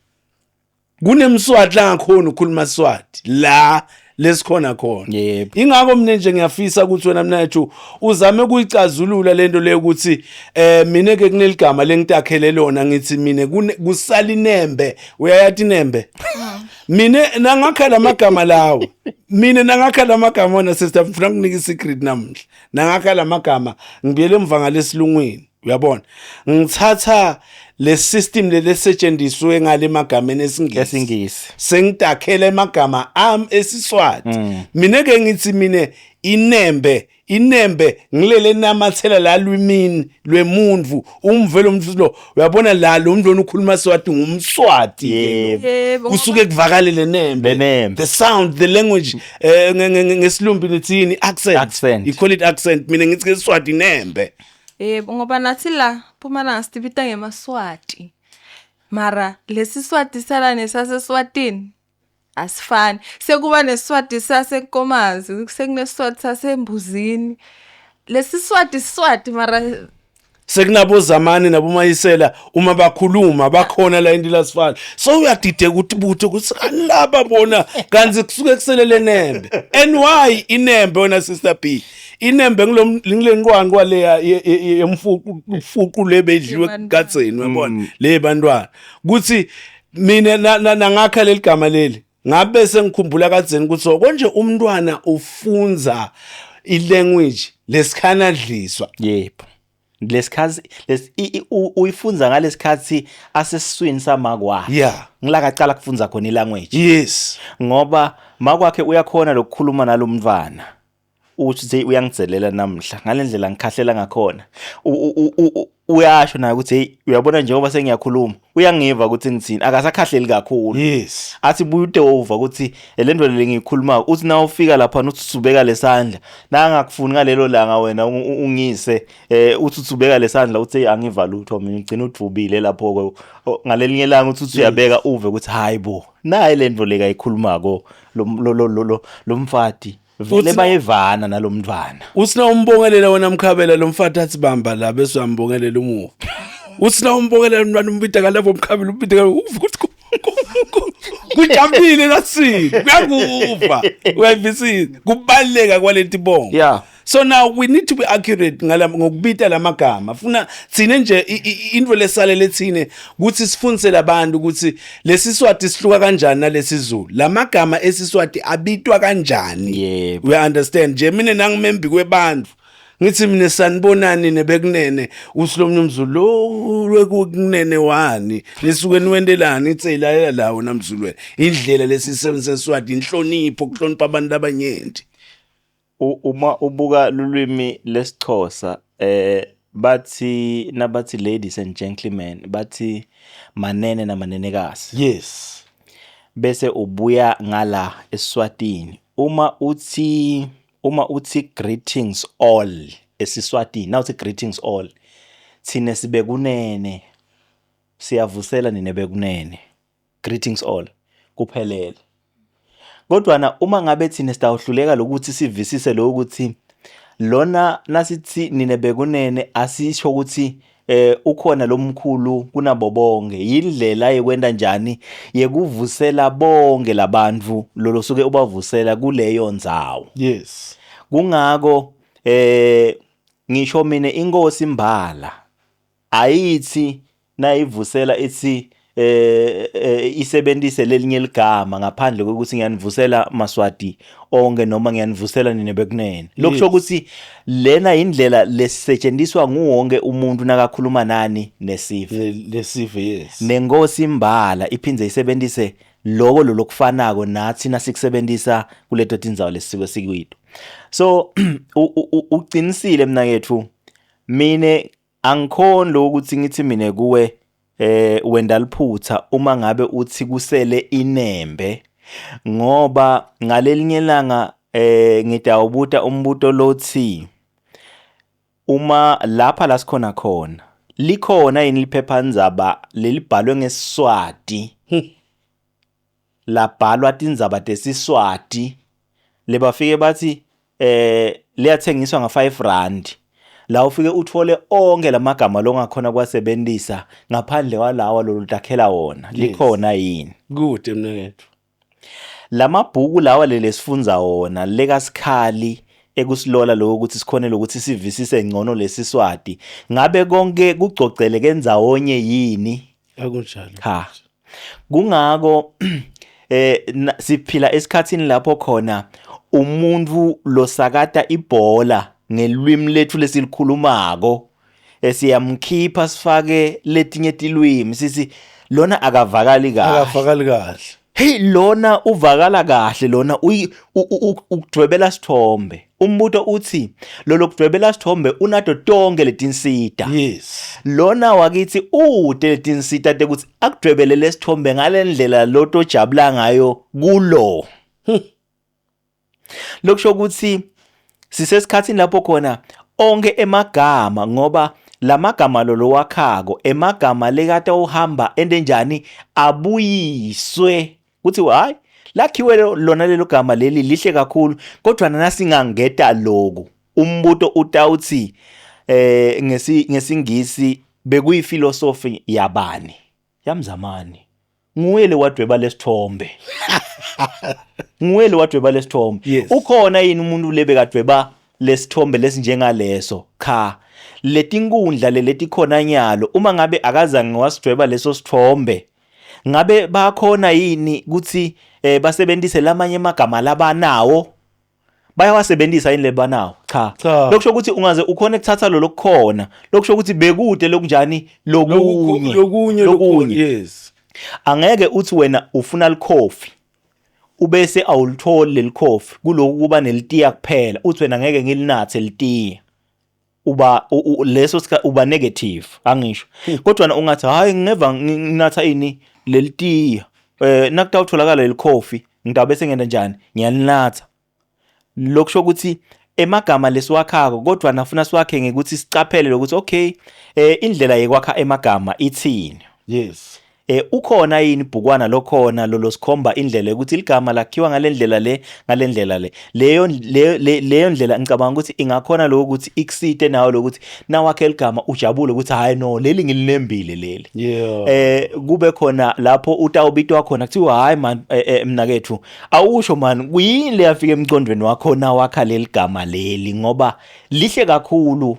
kunemswati la ngakhona ukukhuluma Swati la lesikhona khona ingakho mina nje ngiyafisa ukuthi wena mnathu uzame ukuyicazulula lento le ukuthi mina ke kuneligama lengitakhele lona ngithi mina kusala inembe uyayathi inembe mina nangakhala amagama lawo mina nangakhala amagama wona sister ngifuna ukunika isecret namhla nangakhala amagama ngibiyele emva ngalesilungwini uyabona ngithatha le system lesetshenziswe ngale magameni esingisi sengitakhela emagama esiswati mina ke ngithi mina inembe ngilele namathela la lwimini lwemuntu umvelo umuntu lo uyabona la lo muntu okhuluma Swati ngumswati kusuke kuvakalele nembe the sound the language ngesilumbi lithini accent you call it accent mina ngithi ke Swati nembe ngoba nathi la Mpumalanga sitibita ngemaswati mara lesiswati sala nesaseswatini asifani sekuba nesiswati sasenkomazi sekunesiswati sasembuzini lesiswati mara sekunabo zamani nabo mayisela uma bakhuluma bakhona la indila sifana so uyadide ukuthi buthe ukuthi kanilaba bona kanzi kusuke kuselele nembe and why inembe wona sister B inembe ngilenqwani kwale yemfuqu lebedliwe katseni uyabona le bantwana kuthi mina nangakha leligama leli ngabe sengikhumbula kadzeni ukuthi konje umntwana ufunza ilanguage lesikhanadliswa yebo lesikhathi uyifunza ngalesikhathi asesiswini samakwakhe ngilakacala kufunza khona ilanguage ngoba makwakhe uyakhona lokukhuluma nalomntwana uthi uyangidzelela namhla ngalendlela ngikhahlela ngakhona uyasho naye ukuthi hey uyabona njengoba sengiyakhuluma uyangiva ukuthi ngithini akasakhahleli kakhulu athi buye over ukuthi lento le ngiyikhuluma uthi na ufika lapha uthi usubeka lesandla nangakufuni ngalelo langa wena ungise uthi usubeka lesandla uthi angiva lutho mina ngicina udvubile lapho ngalelinye langa uthi uyabeka uve ukuthi hayibo naye lento le kayikhulumako lo mfati vele bayevana nalomntwana usina umbongelela wona mkhabela lo mfati athi bamba la bese uyambongelela umuva usina umbongelela umntwana umbida kalapho mkhabela umbida ukuthi kujabulile nasi kuyakuva uyayivisa kubaleka kwalenti bongo so now we need to be accurate ngokubita lamagama funa thine nje into lesale lethine ukuthi sifundise labantu ukuthi lesiswati sihluka kanjani nalesizulu lamagama esiswati abitwa kanjani we understand nje mina nangimembi kwebantu ngithi mina sanibonani nebekunene usilomnye umzulu lwekunene wani lesuke niwendelana ithi ilalela lawo namzulweni indlela lesisebenzisa Swati inhlonipho ukuhlonipha abantu abanyenti uma ubuka lulwimi lesixhosa bathi nabathi ladies and gentlemen bathi manene namanenekazi bese ubuya ngala eSwatini uma uthi greetings all esiswatini now uthi greetings all thine sibe kunene siyavusela nine bekunene greetings all kuphelele kodwa uma ngabe thina sitawuhluleka lokuthi sivisise lo ukuthi lona nasithi nine bekunene asisho ukuthi ukhona lomkhulu kunabo bonke indlela yekwenda njani yekuvusela bonke labantu lolo suke ubavusela kuleyo ndzawo. Yes. Kungako ngisho mina inkosi Mbala ayithi nayivusela ithi isebenzise lelinye ligama ngaphandle kokuthi ngiyanivusela Maswati onke noma ngiyanivusela nina bekunene. Lokusho ukuthi lena indlela lesetshenziswa nguwonke umuntu nakakhuluma nani nesive. Lesive, yes. Nenkosi Mbala iphindze isebenzise lokho lokufanako nathi nasikusebenzisa kuleto tindzawo lesisiko sikwito. So uqinisile mina kethu mine angikhona ukuthi ngithi mina kuwe wenda liphutha uma ngabe uthi kusele inembe ngoba ngalelinye langa ngidawubuta umbuto lothi uma lapha la sikhona khona likhona yini liphephandzaba lelibhalwe ngeSiswati labhalwa tindzaba tesiswati lebafike bathi liyathengiswa nga R5 la ufike uthole onke lamagama longakhona kwasebenzisa ngaphandle kwalawa lo lutakhela wona likhona yini Good mnethu lamabhuku lawa lesifunza wona lekasikhali ekusilola lokho ukuthi sikhonele ukuthi sivisise ngcono lesiswati ngabe konke kucocele kendawonye yini akunjalo ha kungako siphila esikhatsini lapho khona umuntu losakata ibhola ngelwimi lethu lesilikhulumako siyamkhipha sifake letinye tilwimi sithi lona akavakali kahle hey lona uvakala kahle lona ukudwebela sithombe umbuto uthi lo kudwebela sithombe unato tonke letinsita yes lona wakithi ude letinsita tekuthi akudwebele lesithombe ngalendlela loto jabula ngayo kulo lokusho ukuthi sisesikhatsini lapho khona onke emagama ngoba lamagama lo wakhako emagama lekade uhamba endenjani abuyiswe kuthi hayi lakhiwe lona lelo gama leli lihle kakhulu kodwa nasingangeta lokho umbuto utawuthi ngesingisi bekuyifilosofi yabani yamzamani nguye lewadweba lesithombe nguye lewadweba lesithombe yes. Ukhona yini umuntu lebekadweba lesithombe lesinjengaleso cha letinkundla letikhona nyalo uma ngabe akazange wasidweba leso sithombe ngabe bakhona yini ukuthi basebenzise lamanye amagama labanawo bayawasebenzisa yini lebanawo cha lokusho ukuthi ungaze ukhona ukuthatha lo lokukhona lokusho ukuthi bekude lokunjani lokunye yes angeke uthi wena ufuna likhofi ubese awulitholi lelikhofi kuloku kuba nelitiya kuphela uthi wena ngeke ngilinathe litiya uba leso uba negative angisho kodwa ungathi hayi ngeva nginatha ini lelitiya nakutawutholakala lelikhofi ngidaba bese ngenda njani ngiyalinatha lokusho ukuthi emagama lesiwakhako kodwa nafuna siwakhe ngekuthi sicaphele lokuthi okay indlela yekwakha emagama ithini yes ukhona yini ibhukwana lokhona lo sikhomba indlela ukuthi igama lakhiwa ngalendlela le leyo ndlela ngicabanga ukuthi ingakhona lokho ukuthi ikusite nawo lokuthi nawakhe igama ujabule ukuthi hayi no leli ngilinembile leli yeah kube khona lapho utawubitwa khona kuthiwa hayi man mina kethu awusho man kuyini leyafika emcondweni wakho na wakha leli gama leli ngoba lihle kakhulu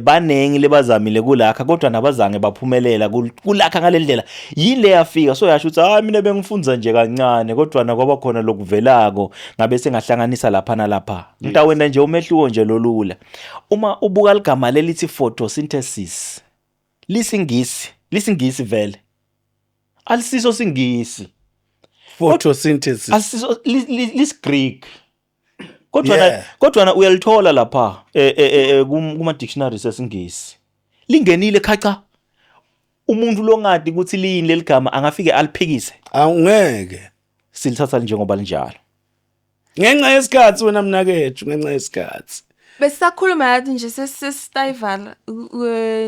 banengi lebazamile kulakha kodwa nabazange baphumelela kulakha ngalendlela yile yafika so yasho ukuthi hayi mina bengifunza nje kancane kodwa nakwaba khona lokuvelako ngabe sengahlanganisa lapha nalapha ngitawenda nje umehluko nje lolula uma ubuka ligama lelithi photosynthesis lisingisi vele alisiso singisi photosynthesis alisiso lisiGreek kodwa uyalithola lapha kuma dictionaries esingisi lingenile khacha umuntu longadi ukuthi lini leligama angafike aliphikise awungeke silithatha njengoba linjalo ngenxa yesikhathi wena mnakethu ngenxa yesikhathi besisakhuluma yathi nje sesistayvala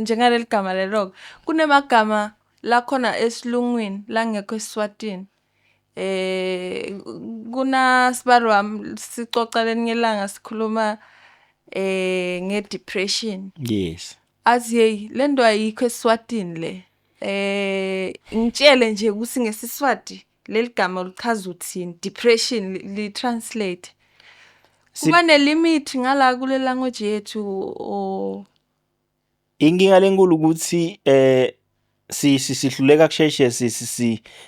njengaleli gama lelo kunemagama la khona esilungwini la ngekho eSiswatini kuna sibalwa sicoca lelinye ilanga sikhuluma ngedepression yes azi hey le nto ayikho eSwatini le. Ngitshele nje ukuthi ngesiswati leli gama lichaza uthini, depression li translate. Kuba ne limit ngala kule language yethu o inkinga lenkulu ukuthi sihluleka kusheshe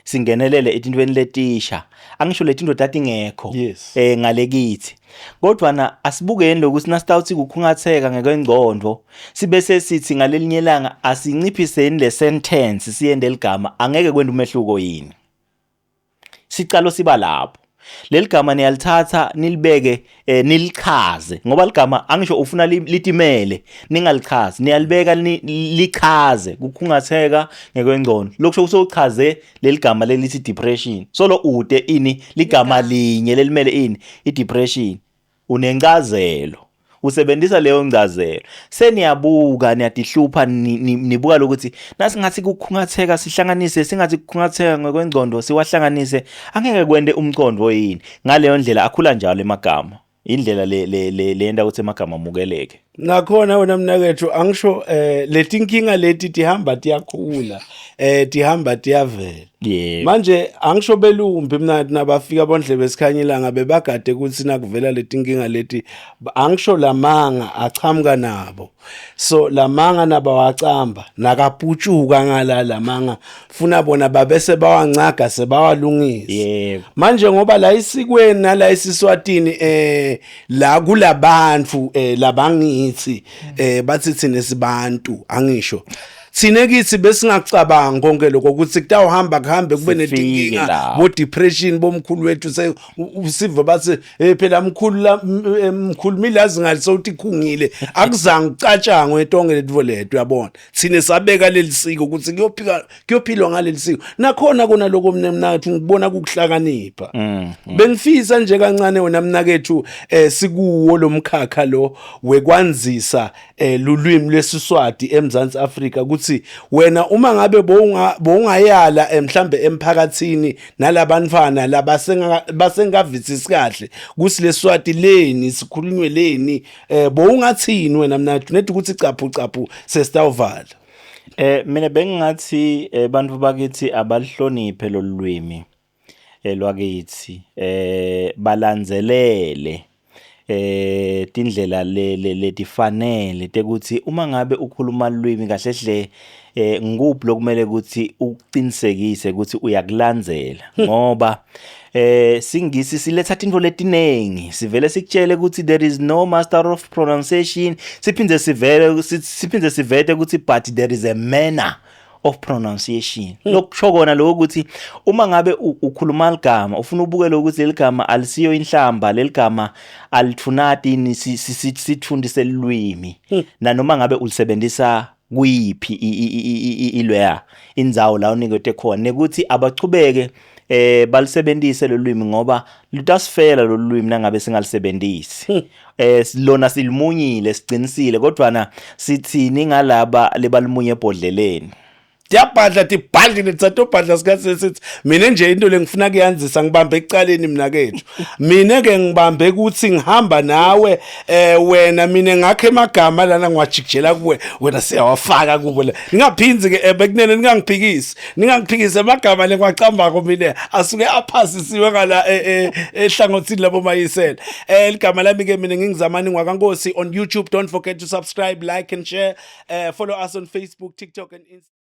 singenelele etintweni letisha. Angisho letinto tatingekho Yes. ngale kithi. Kodwa na asibukeni lokuthi nasitawuthi kukhungatheka ngekwengcondo sibese sithi ngalelinye ilanga asinciphiseni le sentence siyende ligama angeke kwenda umehluko yini. Sicalo siba lapho. Leli gama niyalithatha nilibeke nilichaze ngoba ligama angisho ufuna litimele ningalichazi niyalibeka likhaze kukhungatheka ngekwengcondo lokusho usochaze leli gama lelithi depression solo ude ini ligama linye lelimele ini idepression unencazelo usebenzisa leyo ncazelo seniyabuka niyadihlupa nibuka lokuthi nasingathi kukhungatheka sihlanganise singathi kukhungatheka ngekwengcondo siwahlanganise angeke kwende umcondo yini ngaleyo ndlela akhula njalo emagama indlela leyenda ukuthi emagama amukeleke. Nakhona wena mnakethu angisho letinkinga leti tihamba tiyakhula tihamba tiyavela. Yeah. Manje angisho belumbi mina nabafika bondle besikhanyilanga bebagade ukuthi nakuvela letinkinga leti angisho lamanga achamuka nabo. So lamanga nabawacamba nakaphutshuka ngala lamanga funa bona babese bawancaga sebawalungisa. Yeah. Manje ngoba la isikweni nala isiswatini la kulabantu labangithi bathi thina sibantu angisho thine kithi besingacabanga konke lokho ukuthi kutawuhamba kuhambe kube netinkinga bo depression bomkhulu wethu usiva bathi phela mkhulu milazi ngaliso uthi khungile akuzange ucatshangwe etonge letvo lethu yabona thine sabeka lelisiko ukuthi kuyophilwa ngalelisiko nakhona kona lokho mnenakethu ngibona kukuhlakanipha bengifisa nje kancane wena mnakethu sikuwo lomkhakha lo wekwanzisa lulwimi lwesiswati eMzansi Afrika ukuthi wena uma ngabe bowungayala mhlambe emphakathini nalabantwana labasengavisisi kahle kusi leswati leni sikhulunywe leni bowungathini wena mnathu nethi ukuthi caphu sesitawuvala. Mina bengingathi bantu bakithi abalihloniphe lolwimi lwakithi balanzelele tindlela letifanele tekuthi uma ngabe ukhuluma ulwimi kahle hle ngikuphi lokumele ukuthi uqinisekise ukuthi uyakulandzela ngoba singisi siletha into letinengi sivele sikutshele ukuthi there is no master of pronunciation siphinde sivete ukuthi but there is a manner of pronunciation. Lokusho kona lokho ukuthi uma ngabe ukhuluma ligama ufuna ubukele ukuthi leligama alisiyo inhlamba leligama alithunati sithundise lulwimi nanoma ngabe ulisebenzisa kuyiphi ilweya indzawo la unikete khona nekuthi abachubeke balisebenzise lolwimi ngoba lutasifela lolwimi nangabe singalisebenzisi lona silimunyile siqinisile kodwa na sithini ngalaba lebalimunye ebhodleleni Tiyabhadla tibhadlile tsatobhadla sikhathi sithi mina nje into lengifuna kuyanzisa ngibambe ecaleni mina kethu mina ke ngibambe ukuthi ngihamba nawe wena mina ngakhe emagama lana ngiwajikjela kuwe wena siyawafaka kubo la ngingaphinzi ke bekunene ningangiphikise amagama lengiwacambako mina asuke aphasisiwe ngala ehlangothini labo mayisela igama lami ke mina ngingizamani ngwakankosi on YouTube. Don't forget to subscribe, like and share, follow us on Facebook, TikTok and Instagram.